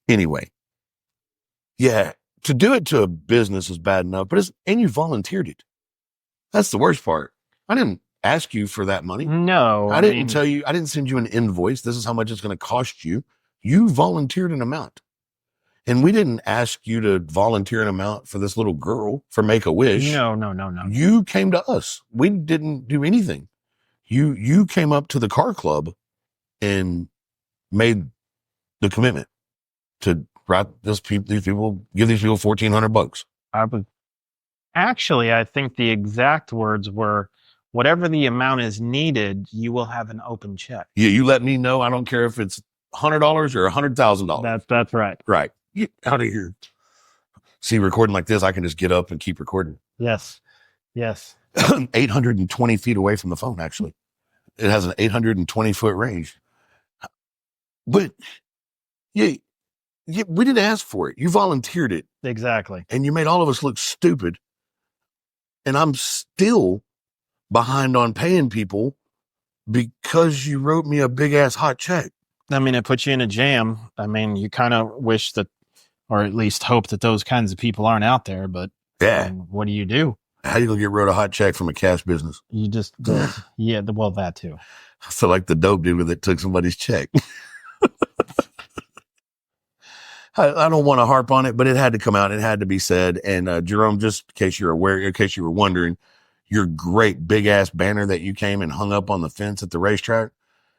anyway, yeah, to do it to a business is bad enough, and you volunteered it. That's the worst part. I didn't ask you for that money. No. I didn't tell you. I didn't send you an invoice. This is how much it's going to cost you. You volunteered an amount. And we didn't ask you to volunteer an amount for this little girl for Make-A-Wish. No. You came to us. We didn't do anything. You came up to the car club and made the commitment to write these people, give these people $1,400. I think the exact words were, whatever the amount is needed, you will have an open check. Yeah, you let me know. I don't care if it's $100 or $100,000. That's right. Right. Get out of here. See, recording like this, I can just get up and keep recording. Yes. 820 feet away from the phone, actually. It has an 820-foot range. But yeah, we didn't ask for it. You volunteered it. Exactly. And you made all of us look stupid. And I'm still behind on paying people because you wrote me a big-ass hot check. I mean, it puts you in a jam. I mean, you kind of wish that, or at least hope that those kinds of people aren't out there. But yeah, what do you do? How you gonna get rid of a hot check from a cash business? You just, well, that too. I feel like the dope dealer that took somebody's check. I don't want to harp on it, but it had to come out. It had to be said. And Jerome, just in case you're aware, in case you were wondering, your great big ass banner that you came and hung up on the fence at the racetrack.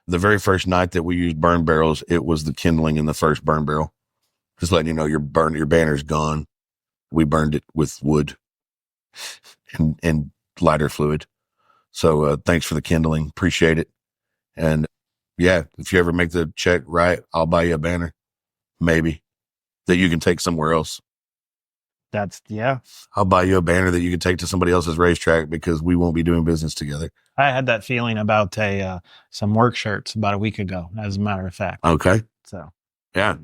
The very first night that we used burn barrels, it was the kindling in the first burn barrel. Just letting you know your banner's gone. We burned it with wood and lighter fluid. So thanks for the kindling. Appreciate it. And yeah, if you ever make the check right, I'll buy you a banner. Maybe that you can take somewhere else. I'll buy you a banner that you can take to somebody else's racetrack because we won't be doing business together. I had that feeling about some work shirts about a week ago, as a matter of fact. Okay. So yeah.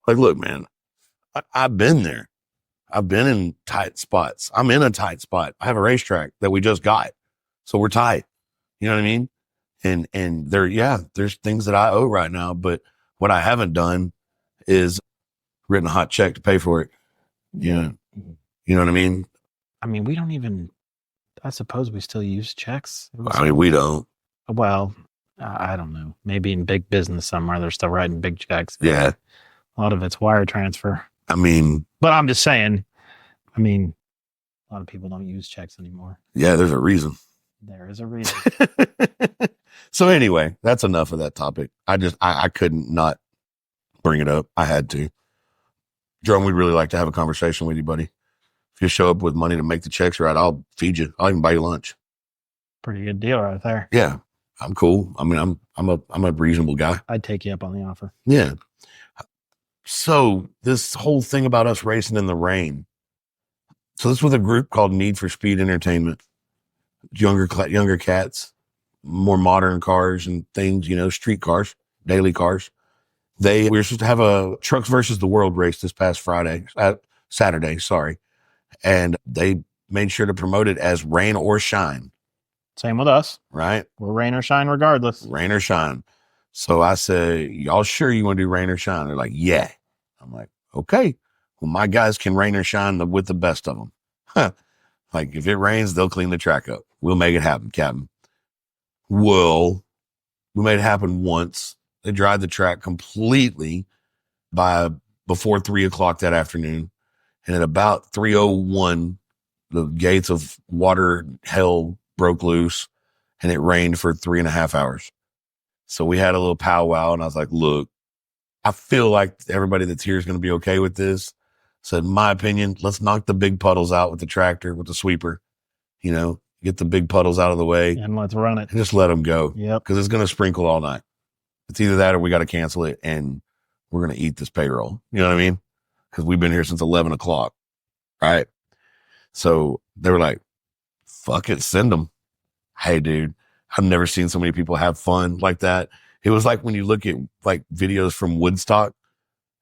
Like, look, man, I've been there. I've been in tight spots. I'm in a tight spot. I have a racetrack that we just got. So we're tight. You know what I mean? And there's things that I owe right now, but what I haven't done is written a hot check to pay for it. Yeah. You know what I mean? I mean, we don't even, I suppose we still use checks. We don't. Well, I don't know. Maybe in big business somewhere, they're still writing big checks. Yeah. A lot of it's wire transfer. I mean, but I'm just saying, a lot of people don't use checks anymore. Yeah, there's a reason. There is a reason. So anyway, that's enough of that topic. I couldn't not bring it up. I had to. Jerome, we'd really like to have a conversation with you, buddy. If you show up with money to make the checks right, I'll feed you. I'll even buy you lunch. Pretty good deal right there. Yeah, I'm cool. I mean, I'm a reasonable guy. I'd take you up on the offer. Yeah. So this whole thing about us racing in the rain. So this was a group called Need for Speed Entertainment. Younger cats, more modern cars and things, street cars, daily cars. We were supposed to have a Trucks versus the World race this past Saturday, sorry. And they made sure to promote it as rain or shine. Same with us. Right? We're rain or shine regardless. Rain or shine. So I say, y'all sure you want to do rain or shine? They're like, yeah. I'm like, okay. Well, my guys can rain or shine with the best of them. Huh. Like, if it rains, they'll clean the track up. We'll make it happen, Captain. Well, we made it happen once. They dried the track completely before 3:00 that afternoon. And at about 3:01, the gates of water hell broke loose and it rained for 3.5 hours. So we had a little powwow and I was like, look, I feel like everybody that's here is going to be okay with this. So in my opinion, let's knock the big puddles out with the tractor, with the sweeper, get the big puddles out of the way. And let's run it. And just let them go. Yep. Because it's going to sprinkle all night. It's either that or we got to cancel it and we're going to eat this payroll. You know what I mean? Because we've been here since 11 o'clock. Right. So they were like, fuck it, send them. Hey, dude, I've never seen so many people have fun like that. It was like when you look at like videos from Woodstock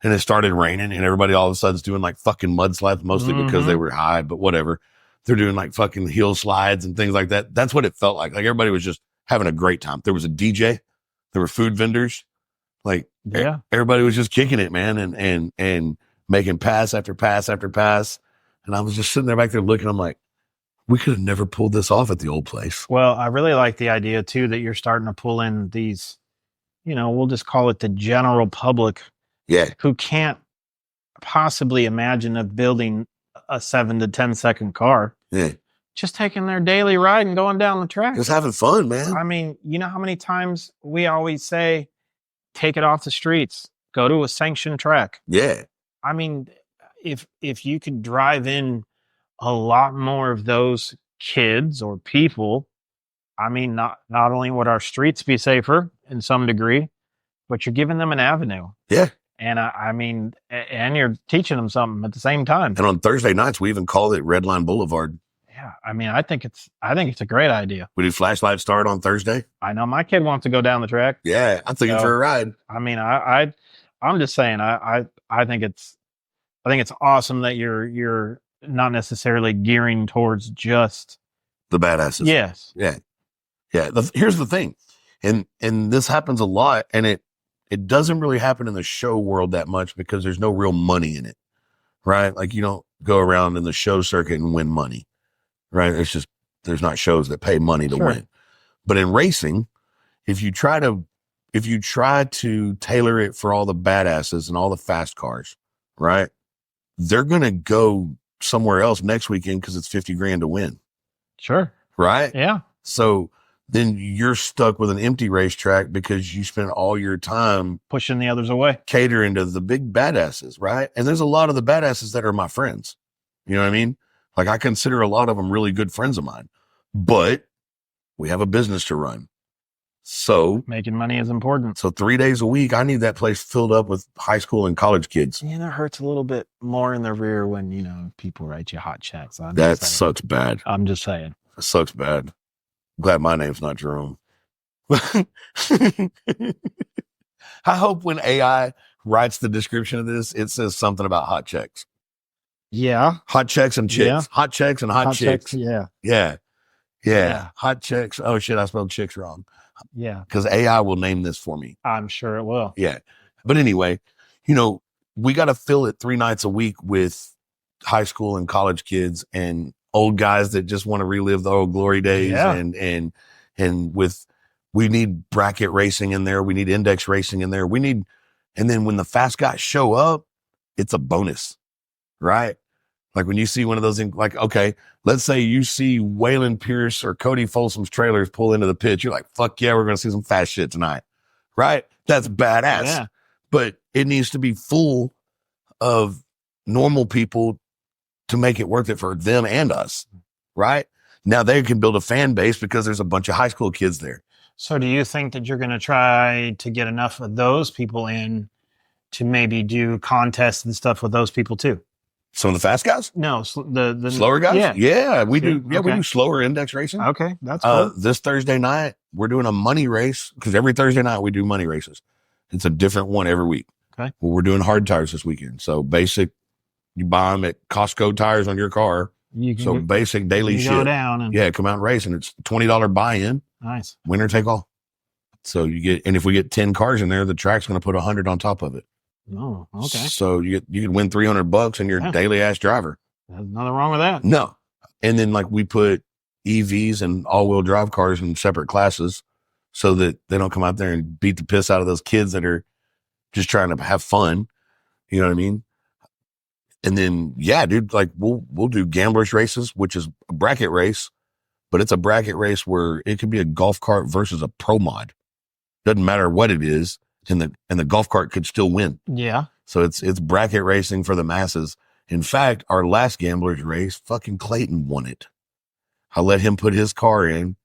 and it started raining and everybody all of a sudden is doing like fucking mudslides, mostly because they were high, but whatever. They're doing like fucking hill slides and things like that. That's what it felt like. Like everybody was just having a great time. There was a DJ. There were food vendors. Like everybody was just kicking it, man. And making pass after pass after pass. And I was just sitting there back there looking. I'm like, we could have never pulled this off at the old place. Well, I really like the idea too, that you're starting to pull in these, we'll just call it the general public. Yeah. Who can't possibly imagine of building a 7 to 10 second car. Yeah. Just taking their daily ride and going down the track. Just having fun, man. I mean, you know how many times we always say, take it off the streets, go to a sanctioned track. Yeah. I mean, if you could drive in a lot more of those kids or people, I mean, not only would our streets be safer in some degree, but you're giving them an avenue. Yeah. And I mean, and you're teaching them something at the same time. And on Thursday nights, we even call it Redline Boulevard. Yeah. I mean, I think it's a great idea. We do flashlight start on Thursday. I know my kid wants to go down the track. Yeah. I'm thinking for a ride. I mean, I'm just saying, I think it's awesome that you're not necessarily gearing towards just the badasses. Yes. Yeah. Yeah. Here's the thing. And this happens a lot, and it doesn't really happen in the show world that much because there's no real money in it, right? Like you don't go around in the show circuit and win money, right? It's just, there's not shows that pay money to win. But in racing, if you try to tailor it for all the badasses and all the fast cars, right? They're going to go somewhere else next weekend because it's $50,000 to win. Sure. right? Yeah. So then you're stuck with an empty racetrack because you spent all your time Pushing the others away. catering to the big badasses, right? And there's a lot of the badasses that are my friends. You know what I mean? Like I consider a lot of them really good friends of mine, but we have a business to run. So Making money is important. So 3 days a week, I need that place filled up with high school and college kids. Yeah, that hurts a little bit more in the rear when, you know, people write you hot checks. That sucks bad. I'm just saying. It sucks bad. Glad my name's not Jerome. I hope when AI writes the description of this, it says something about hot checks. Yeah. Hot checks and chicks. Yeah. Hot checks and hot chicks. Yeah. Yeah. Hot checks. Oh shit, I spelled chicks wrong. Yeah. Because AI will name this for me. I'm sure it will. Yeah. But anyway, you know, we got to fill it 3 nights a week with high school and college kids and old guys that just want to relive the old glory days. Yeah. And with, we need bracket racing in there. We need index racing in there. And then when the fast guys show up, it's a bonus, right? Like when you see one of those, like, okay, let's say you see Waylon Pierce or Cody Folsom's trailers pull into the pit. You're like, fuck yeah, we're going to see some fast shit tonight. Right? That's badass. Yeah. But it needs to be full of normal people to make it worth it for them and us. Right? Now they can build a fan base because there's a bunch of high school kids there. So do you think that you're going to try to get enough of those people in to maybe do contests and stuff with those people too? Some of the fast guys? No, the slower guys? Yeah, we do. Yeah, we Okay. do slower index racing. Okay, that's cool. This Thursday night, we're doing a money race because every Thursday night we do money races. It's a different one every week. Okay. Well, we're doing hard tires this weekend. So basic, you buy them at Costco tires on your car. You can So basic daily you shit. go down and Yeah, come out and race, and it's $20 buy-in, nice. winner take all. So you get, and if we get 10 cars in there, the track's going to put 100 on top of it. Oh, okay. So you can win $300 and you're Yeah. a daily ass driver. There's nothing wrong with that. No. And then like we put EVs and all-wheel drive cars in separate classes so that they don't come out there and beat the piss out of those kids that are just trying to have fun. You know what I mean? And then, yeah, dude, like we'll do gamblers races, which is a bracket race, but it's a bracket race where it could be a golf cart versus a pro mod. Doesn't matter what it is. And the golf cart could still win. Yeah. So it's bracket racing for the masses. In fact, our last gamblers race, fucking Clayton won it. I let him put his car in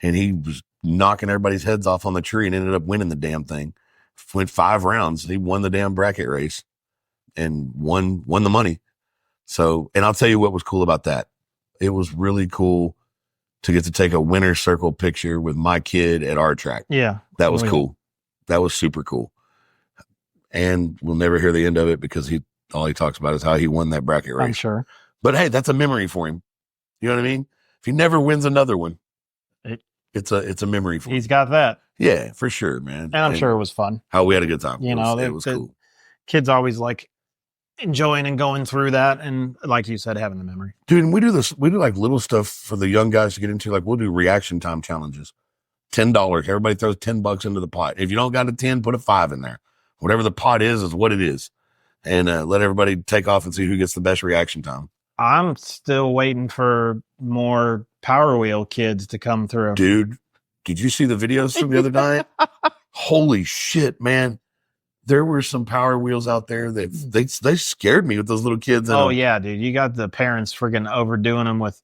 and he was knocking everybody's heads off on the tree and ended up winning the damn thing. Went 5 rounds. He won the damn bracket race and won the money. So, and I'll tell you what was cool about that. It was really cool to get to take a winner's circle picture with my kid at our track. Yeah. That was Oh, yeah. cool. That was super cool. And we'll never hear the end of it because all he talks about is how he won that bracket I'm race. sure. But hey, that's a memory for him. You know what I mean? If he never wins another one, it's a memory for him. He's got that. Yeah, for sure, man. And I'm sure it was fun. how we had a good time. You know, it was cool. Kids always like enjoying and going through that. And like you said, having the memory. Dude, and we do like little stuff for the young guys to get into. Like we'll do reaction time challenges. $10. Everybody throws $10 into the pot. If you don't got a 10, put a 5 in there. Whatever the pot is what it is. And let everybody take off and see who gets the best reaction time. I'm still waiting for more Power Wheel kids to come through. Dude, did you see the videos from the other night? Holy shit, man. There were some Power Wheels out there that they scared me with those little kids. Oh yeah, dude. You got the parents friggin' overdoing them with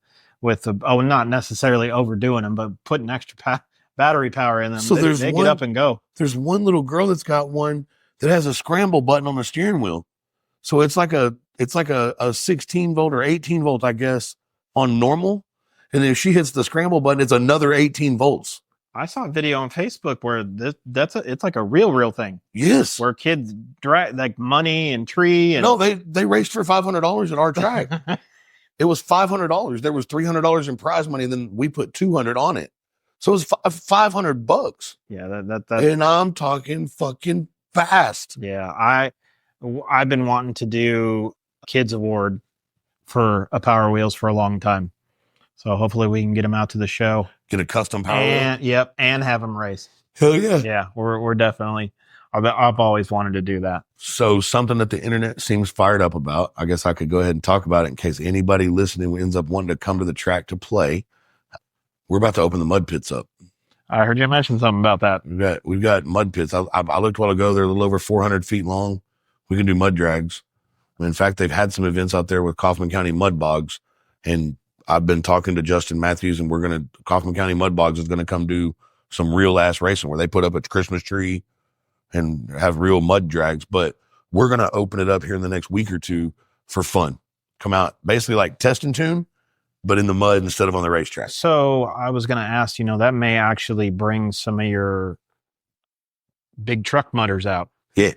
the, not necessarily overdoing them, but putting extra battery power in them. So they get up and go. There's one little girl that's got one that has a scramble button on the steering wheel. So it's like a 16 volt or 18 volt, I guess, on normal. And if she hits the scramble button, it's another 18 volts. I saw a video on Facebook where it's like a real thing. Yes. Where kids drag like money and tree and No, they raced for $500 at our track. It was $500. There was $300 in prize money. And then we put 200 on it. So it was $500. Yeah, that And I'm talking fucking fast. yeah. I've been wanting to do a kids award for a Power Wheels for a long time. So hopefully we can get them out to the show. Get a custom Power Wheel. And yep, and have them race. Hell yeah. Yeah, we're definitely. I've always wanted to do that. So something that the internet seems fired up about, I guess I could go ahead and talk about it in case anybody listening ends up wanting to come to the track to play. we're about to open the mud pits up. I heard you mention something about that. We've got mud pits. I looked a while ago. They're a little over 400 feet long. We can do mud drags. In fact, they've had some events out there with Kaufman County mud bogs, and I've been talking to Justin Matthews, and Kaufman County mud bogs is going to come do some real ass racing where they put up a Christmas tree and have real mud drags. But we're going to open it up here in the next week or two for fun. Come out basically like test and tune, but in the mud instead of on the racetrack. So I was going to ask, that may actually bring some of your big truck mudders out. Yeah.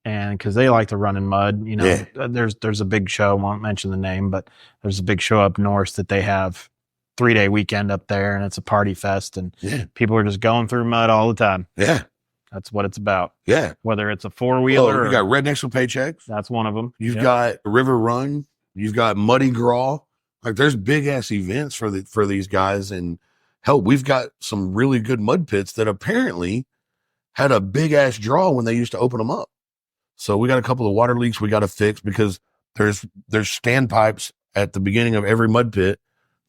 And because they like to run in mud, Yeah. there's a big show, won't mention the name, but there's a big show up north that they have 3-day weekend up there, and it's a party fest, and people are just going through mud all the time. Yeah. That's what it's about. Yeah. Whether it's a four-wheeler. You got Rednecks with Paychecks. That's one of them. You've got River Run. You've got Muddy Graw. Like there's big ass events for these guys. And hell, we've got some really good mud pits that apparently had a big ass draw when they used to open them up. So we got a couple of water leaks we got to fix because there's standpipes at the beginning of every mud pit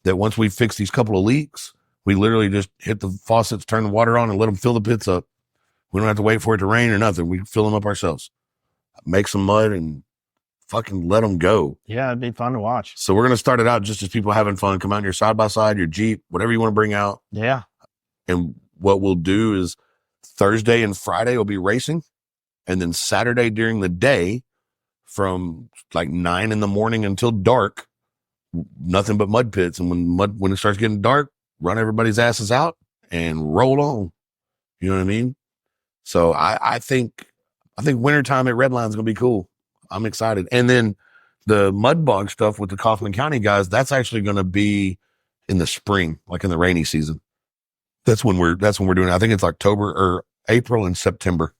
that once we fix these couple of leaks, we literally just hit the faucets, turn the water on, and let them fill the pits up. We don't have to wait for it to rain or nothing. We fill them up ourselves, make some mud, and fucking let them go. Yeah, it'd be fun to watch. So we're going to start it out just as people having fun. Come out in your side-by-side, your Jeep, whatever you want to bring out. Yeah. And what we'll do is Thursday and Friday will be racing. And then Saturday during the day from like 9 in the morning until dark, nothing but mud pits. And when it starts getting dark, run everybody's asses out and roll on. You know what I mean? So I think wintertime at Redline is going to be cool. I'm excited. And then the mud bog stuff with the Kaufman County guys, that's actually going to be in the spring, like in the rainy season. That's when we're doing it. I think it's October or April and September,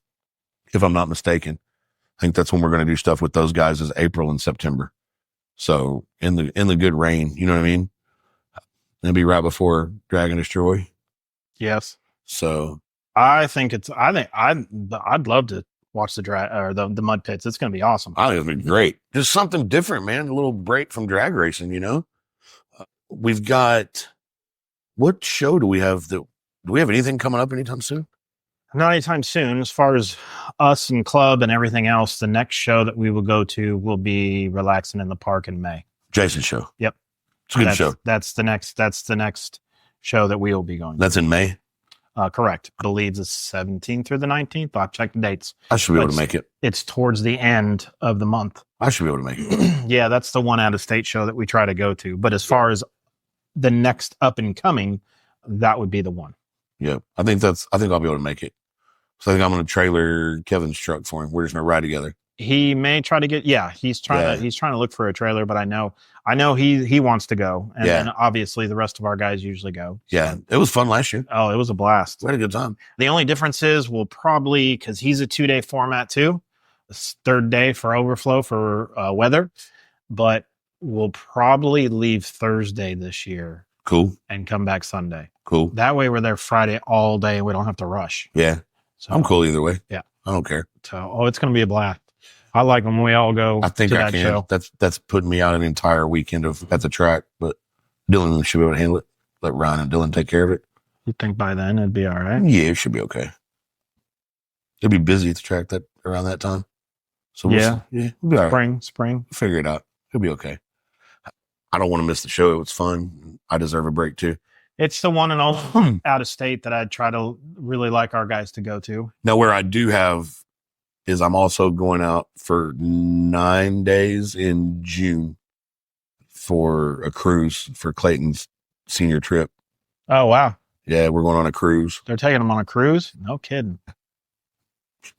if I'm not mistaken. I think that's when we're going to do stuff with those guys is April and September. So in the good rain, you know what I mean? It'll be right before Drag and Destroy. Yes. So I'd love to watch the drag or the mud pits. It's going to be awesome. I think it'll be great. Just something different, man. A little break from drag racing, we've got, what show do we have do we have anything coming up anytime soon? Not anytime soon. As far as us and club and everything else, the next show that we will go to will be Relaxing in the Park in May. Jason's show. Yep. It's a good show. That's the next show that we will be going to. That's in May? Correct. I believe the 17th through the 19th. I'll check the dates. I should be able to make it. It's towards the end of the month. I should be able to make it. Yeah, that's the one out-of-state show that we try to go to. But as far as the next up and coming, that would be the one. Yeah, I think I'll be able to make it. So I think I'm going to trailer Kevin's truck for him. We're just going to ride together. He may try to get, he's trying to look for a trailer, but I know he wants to go. And then obviously the rest of our guys usually go. So. Yeah. It was fun last year. Oh, it was a blast. We had a good time. The only difference is we'll probably, cause he's a 2-day format too, this third day for overflow for weather, but we'll probably leave Thursday this year. Cool. And come back Sunday. Cool. That way we're there Friday all day and we don't have to rush. Yeah. So, I'm cool either way. Yeah. I don't care. So, it's going to be a blast. I like when we all go I think to I that can. show. That's putting me out an entire weekend at the track, but Dylan should be able to handle it. Let Ryan and Dylan take care of it. You think by then it'd be all right? Yeah, it should be okay. It'll be busy at the track around that time. So we'll be all right. Spring. We'll figure it out. It'll be okay. I don't want to miss the show. It was fun. I deserve a break too. It's the one and only out of state that I'd try to really like our guys to go to. Now, where I do have is I'm also going out for 9 days in June for a cruise for Clayton's senior trip. Oh, wow. Yeah, we're going on a cruise. They're taking them on a cruise? No kidding.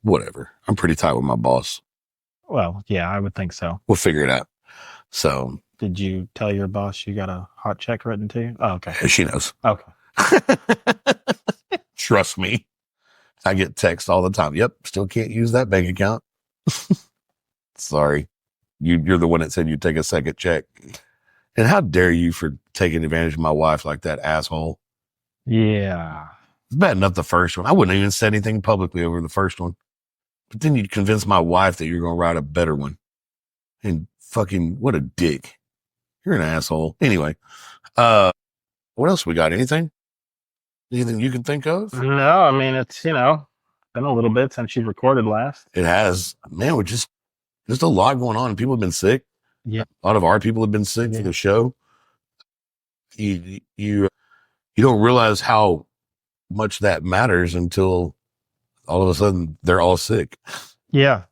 Whatever. I'm pretty tight with my boss. Well, yeah, I would think so. We'll figure it out. So. Did you tell your boss you got a hot check written to you? Oh, okay. She knows. Okay. Trust me. I get texts all the time. Yep. Still can't use that bank account. Sorry. You're the one that said you'd take a second check. And how dare you for taking advantage of my wife like that, asshole? Yeah. It's bad enough the first one. I wouldn't even say anything publicly over the first one. But then you'd convince my wife that you're going to write a better one. And fucking, what a dick. You're an asshole. Anyway, what else we got? Anything? Anything you can think of? No, I mean, it's, been a little bit since she recorded last. It has. Man, we're just a lot going on. People have been sick. Yeah. A lot of our people have been sick for the show. You don't realize how much that matters until all of a sudden they're all sick. Yeah.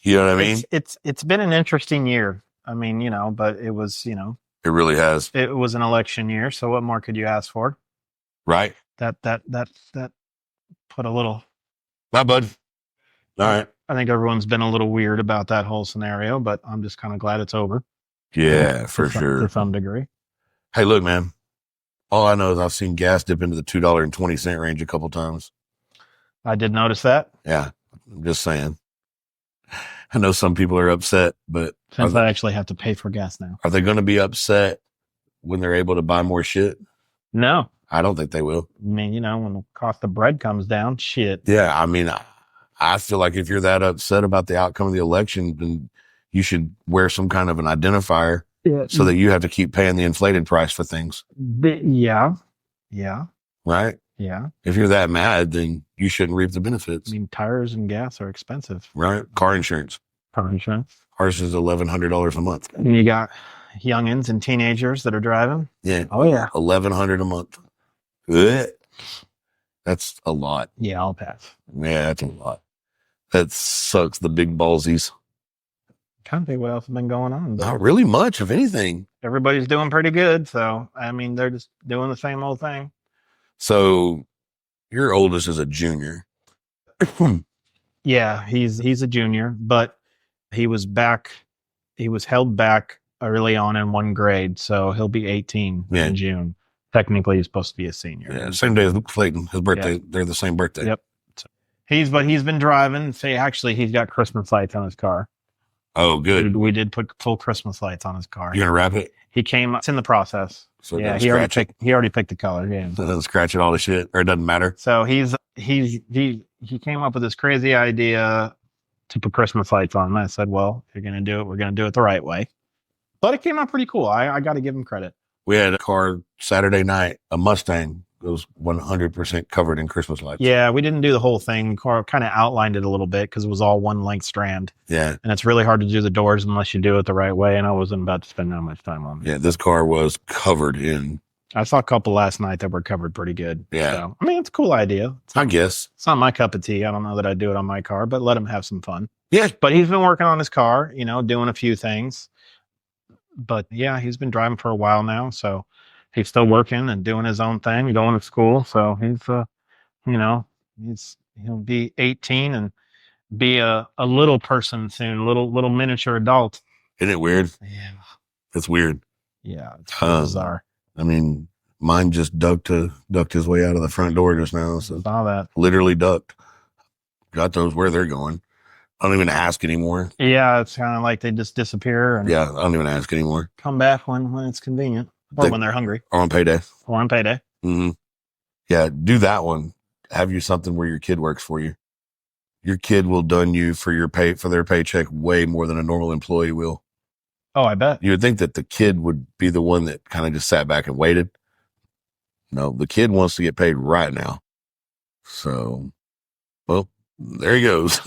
You know what I mean? It's been an interesting year. I mean, but it was, It really has. it was an election year. So what more could you ask for? Right? That put a little. Bye, bud. All right. I think everyone's been a little weird about that whole scenario, but I'm just kind of glad it's over. Yeah, for sure. To some degree. Hey, look, man. All I know is I've seen gas dip into the $2.20 range a couple times. I did notice that. Yeah, I'm just saying. I know some people are upset, but since I actually have to pay for gas now, are they going to be upset when they're able to buy more shit? No, I don't think they will. I mean, when the cost of bread comes down, shit. Yeah, I mean, I feel like if you're that upset about the outcome of the election, then you should wear some kind of an identifier so that you have to keep paying the inflated price for things. Yeah. Right? Yeah. If you're that mad, then you shouldn't reap the benefits. I mean, tires and gas are expensive. Right? Car insurance. Ours is $1,100 a month. And you got youngins and teenagers that are driving. Yeah. Oh yeah. $1,100 a month. Ugh. That's a lot. Yeah, I'll pass. Yeah, that's a lot. That sucks. The big ballsies. Can't think what else has been going on. Not really much, if anything. Everybody's doing pretty good. So, I mean, they're just doing the same old thing. So, your oldest is a junior. Yeah, he's a junior, but he was held back early on in one grade. So he'll be 18 in June. Technically, he's supposed to be a senior. Yeah, same day as Clayton. His birthday. Yeah. They're the same birthday. Yep. So he's been driving. Actually, he's got Christmas lights on his car. Oh, good. We did put full Christmas lights on his car. You gonna wrap it? It's in the process. So yeah, he already picked the color. Yeah. So it doesn't scratch it all the shit, or it doesn't matter. So he came up with this crazy idea to put Christmas lights on. And I said, well, if you're gonna do it, we're gonna do it the right way. But it came out pretty cool. I got to give him credit. We had a car Saturday night, a Mustang. It was 100% covered in Christmas lights. Yeah, we didn't do the whole thing. The car kind of outlined it a little bit because it was all one length strand. Yeah. And it's really hard to do the doors unless you do it the right way. And I wasn't about to spend that much time on it. Yeah, this car was covered in. I saw a couple last night that were covered pretty good. Yeah. So, I mean, it's a cool idea. I guess. It's not my cup of tea. I don't know that I'd do it on my car, but let him have some fun. Yeah. But he's been working on his car, doing a few things. But yeah, he's been driving for a while now. So he's still working and doing his own thing, going to school. So he'll be 18 and be a little person soon, little miniature adult. Isn't it weird? Yeah. It's weird. Yeah. It's bizarre. I mean, mine just ducked his way out of the front door just now. So saw that. Literally ducked. God knows where they're going. I don't even ask anymore. Yeah, it's kind of like they just disappear. And yeah, I don't even ask anymore. Come back when it's convenient. Or when they're hungry. Or on payday. Mm-hmm. Yeah, do that one. Have you something where your kid works for you. Your kid will done you for their paycheck way more than a normal employee will. Oh, I bet. You would think that the kid would be the one that kind of just sat back and waited. No, the kid wants to get paid right now. So, well, there he goes.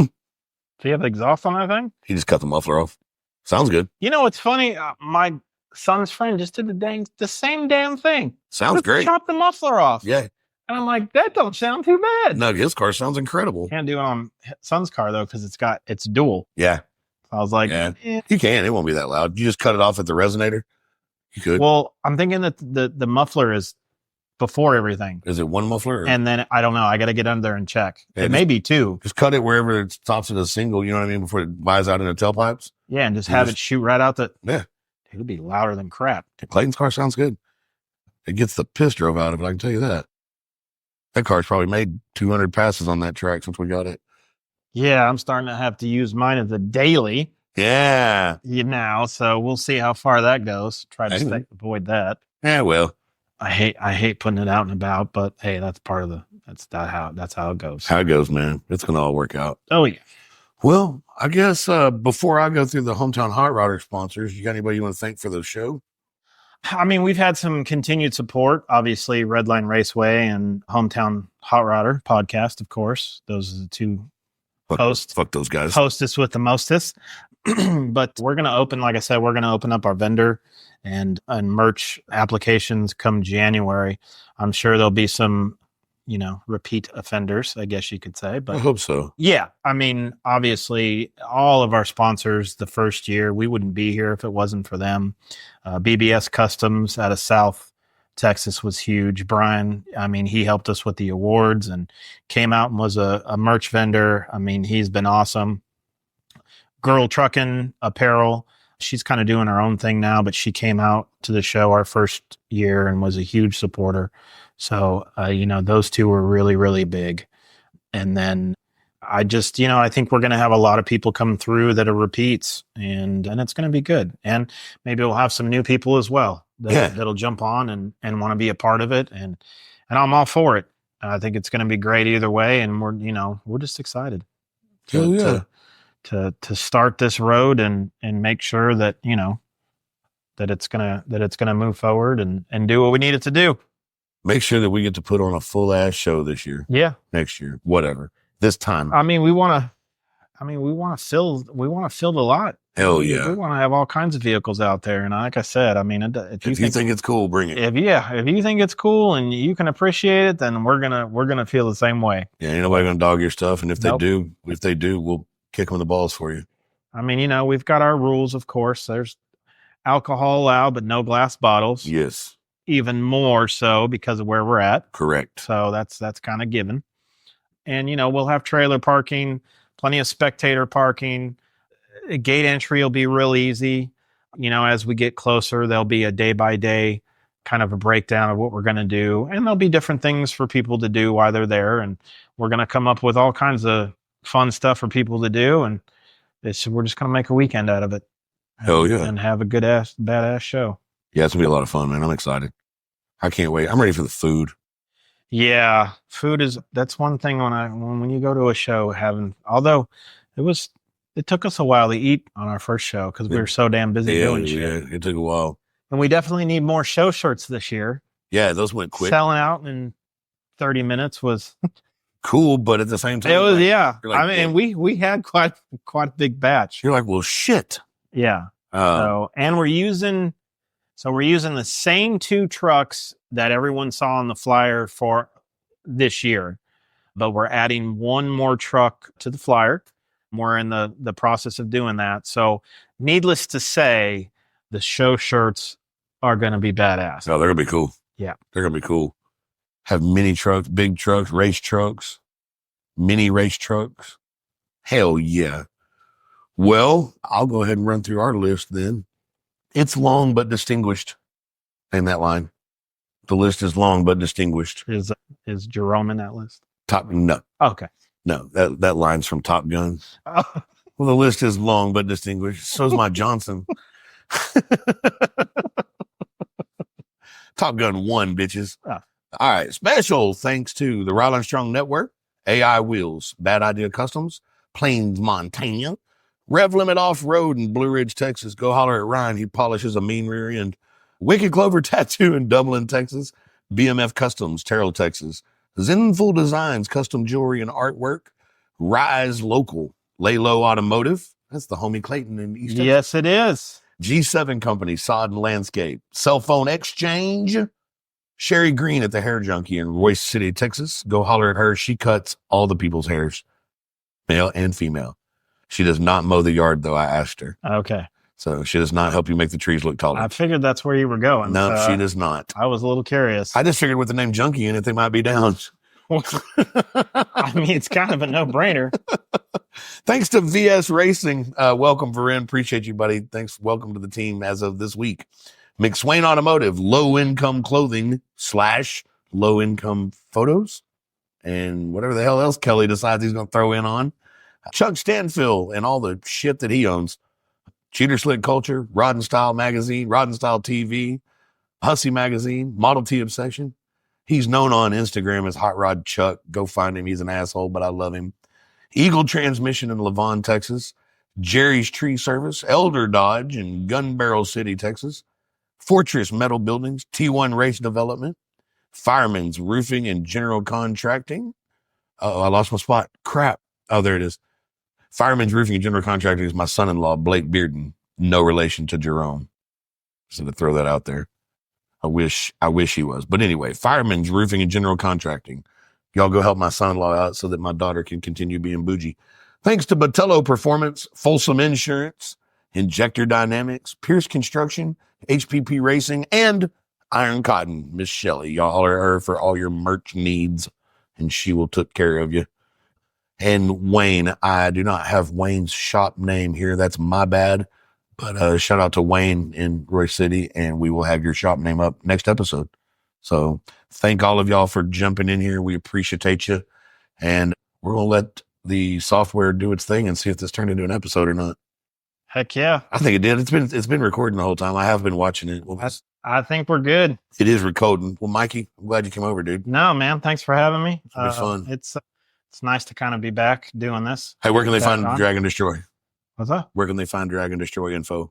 Do you have exhaust on that thing? He just cut the muffler off. Sounds good. It's funny. My son's friend just did the same damn thing. Sounds great. Chopped the muffler off. Yeah. And I'm like, that don't sound too bad. No, his car sounds incredible. Can't do it on son's car though because it's dual. Yeah. I was like, yeah. You can. It won't be that loud. You just cut it off at the resonator. You could. Well, I'm thinking that the muffler is before everything. Is it one muffler? And then I don't know. I got to get under there and check. Yeah, it may be two. Just cut it wherever it stops at a single. You know what I mean? Before it buys out into tailpipes. Yeah, and just have it shoot right out the. Yeah, it'll be louder than crap. Clayton's car sounds good. It gets the piss drove out of it. I can tell you that. That car's probably made 200 passes on that track since we got it. Yeah, I'm starting to have to use mine as a daily. Yeah. Now, so we'll see how far that goes. Try to avoid that. Yeah, well. I hate putting it out and about, but hey, that's how it goes. How it goes, man. It's gonna all work out. Oh yeah. Well, I guess before I go through the Hometown Hot Rodder sponsors, you got anybody you want to thank for the show? I mean, we've had some continued support, obviously, Redline Raceway and Hometown Hot Rodder podcast, of course. Those are the two Fuck those guys. Hostess with the mostest. But we're going to open, like I said, we're going to open up our vendor and merch applications come January. I'm sure there'll be some, repeat offenders, I guess you could say. But I hope so. Yeah. I mean, obviously, all of our sponsors the first year, we wouldn't be here if it wasn't for them. BBS Customs out of South Texas was huge. Brian, I mean, he helped us with the awards and came out and was a merch vendor. I mean, he's been awesome. Girl Trucking Apparel, she's kind of doing her own thing now, but she came out to the show our first year and was a huge supporter. So, those two were really, really big. And then I just, I think we're going to have a lot of people come through that are repeats and it's going to be good. And maybe we'll have some new people as well that'll jump on and want to be a part of it. And I'm all for it. I think it's going to be great either way. And we're just excited to start this road and make sure that, that it's going to move forward and do what we need it to do. Make sure that we get to put on a full ass show this year. Yeah. Next year, whatever. This time. I mean, we want to fill the lot. Hell yeah. We want to have all kinds of vehicles out there. And like I said, I mean, if you think it's cool, bring it. If you think it's cool and you can appreciate it, then we're going to feel the same way. Yeah. Ain't nobody going to dog your stuff. And if they do, we'll kick them in the balls for you. I mean, we've got our rules, of course. There's alcohol allowed, but no glass bottles. Yes. Even more so because of where we're at. Correct. So that's kind of given. And, we'll have trailer parking, plenty of spectator parking. Gate entry will be real easy. As we get closer, there'll be a day by day kind of a breakdown of what we're going to do. And there'll be different things for people to do while they're there. And we're going to come up with all kinds of fun stuff for people to do. And we're just going to make a weekend out of it. Hell yeah. And have a badass show. Yeah, it's going to be a lot of fun, man. I'm excited. I can't wait. I'm ready for the food. Yeah, that's one thing when you go to a show although it took us a while to eat on our first show because we were so damn busy doing shit. Yeah, it took a while. And we definitely need more show shirts this year. Yeah, those went quick. Selling out in 30 minutes was cool, but at the same time, it was, yeah. Like, I mean, we had quite a big batch. You're like, well, shit. Yeah. And we're using the same two trucks that everyone saw on the flyer for this year, but we're adding one more truck to the flyer. We're in the process of doing that. So needless to say, the show shirts are going to be badass. Oh, they're going to be cool. Yeah. They're going to be cool. Have mini trucks, big trucks, race trucks, mini race trucks. Hell yeah. Well, I'll go ahead and run through our list then. It's long but distinguished. In that line. The list is long but distinguished. Is Jerome in that list? No. Okay. No, that line's from Top Gun. Oh. Well, the list is long but distinguished. So's my Johnson. Top Gun 1, bitches. Oh. All right. Special thanks to the Redline Strong Network, AI Wheels, Bad Idea Customs, Plains, Montana, Rev Limit Off-Road in Blue Ridge, Texas. Go holler at Ryan. He polishes a mean rear end. Wicked Clover Tattoo in Dublin, Texas. BMF Customs, Terrell, Texas. Zenful Designs, custom jewelry and artwork. Rise Local, Lay Low Automotive. That's the homie Clayton in East Texas. Yes, it is. G7 Company, Sod and Landscape. Cell Phone Exchange. Sherry Green at the Hair Junkie in Royce City, Texas. Go holler at her. She cuts all the people's hairs, male and female. She does not mow the yard, though. I asked her. Okay. So she does not help you make the trees look taller. I figured that's where you were going. No, she does not. I was a little curious. I just figured with the name Junkie in it, they might be down. I mean, it's kind of a no-brainer. Thanks to VS Racing. Welcome, Varen. Appreciate you, buddy. Thanks. Welcome to the team as of this week. McSwain Automotive, low-income clothing / low-income photos. And whatever the hell else Kelly decides he's going to throw in on. Chuck Stanfill and all the shit that he owns. Cheater Slick Culture, Rod and Style Magazine, Rod and Style TV, Hussy Magazine, Model T Obsession. He's known on Instagram as Hot Rod Chuck. Go find him. He's an asshole, but I love him. Eagle Transmission in Lavon, Texas. Jerry's Tree Service, Elder Dodge in Gun Barrel City, Texas. Fortress Metal Buildings, T1 Race Development, Fireman's Roofing and General Contracting. Oh, I lost my spot. Crap. Oh, there it is. Fireman's Roofing and General Contracting is my son-in-law, Blake Bearden. No relation to Jerome. So to throw that out there. I wish he was. But anyway, Fireman's Roofing and General Contracting. Y'all go help my son-in-law out so that my daughter can continue being bougie. Thanks to Botello Performance, Folsom Insurance, Injector Dynamics, Pierce Construction, HPP Racing, and Iron Cotton. Miss Shelley, y'all are her for all your merch needs, and she will take care of you. And Wayne, I do not have Wayne's shop name here. That's my bad. But shout out to Wayne in Roy City, and we will have your shop name up next episode. So thank all of y'all for jumping in here. We appreciate you. And we're going to let the software do its thing and see if this turned into an episode or not. Heck yeah. I think it did. It's been recording the whole time. I have been watching it. Well, I think we're good. It is recording. Well, Mikey, I'm glad you came over, dude. No, man. Thanks for having me. It'll be fun. It's nice to kind of be back doing this. Hey, where can they find Drag and Destroy? What's that? Where can they find Drag and Destroy info?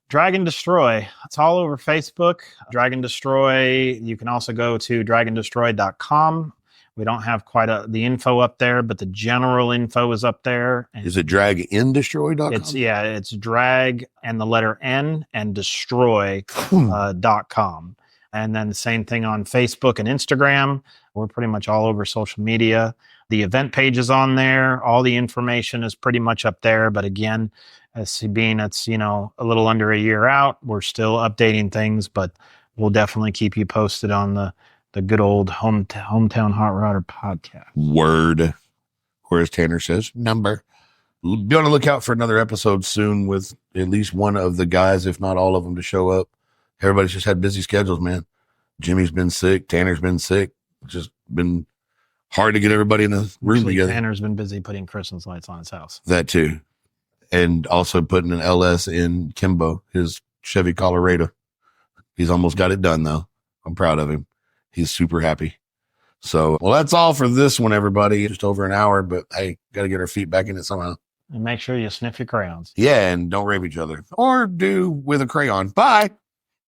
Drag and Destroy. It's all over Facebook. Drag and Destroy. You can also go to dragandestroy.com. We don't have quite the info up there, but the general info is up there. And is it dragandestroy.com? It's drag and the letter N and destroy .com. And then the same thing on Facebook and Instagram. We're pretty much all over social media. The event page is on there. All the information is pretty much up there. But again, being it's, a little under a year out, we're still updating things, but we'll definitely keep you posted on the good old Hometown Hot Rodder podcast. Word. Or as Tanner says, number. Be on the lookout for another episode soon with at least one of the guys, if not all of them, to show up. Everybody's just had busy schedules, man. Jimmy's been sick. Tanner's been sick. It's just been hard to get everybody in the room together. Tanner's been busy putting Christmas lights on his house. That too. And also putting an LS in Kimbo, his Chevy Colorado. He's almost got it done, though. I'm proud of him. He's super happy. So, well, that's all for this one, everybody. Just over an hour, but hey, got to get our feet back in it somehow. And make sure you sniff your crayons. Yeah, and don't rape each other. Or do with a crayon. Bye.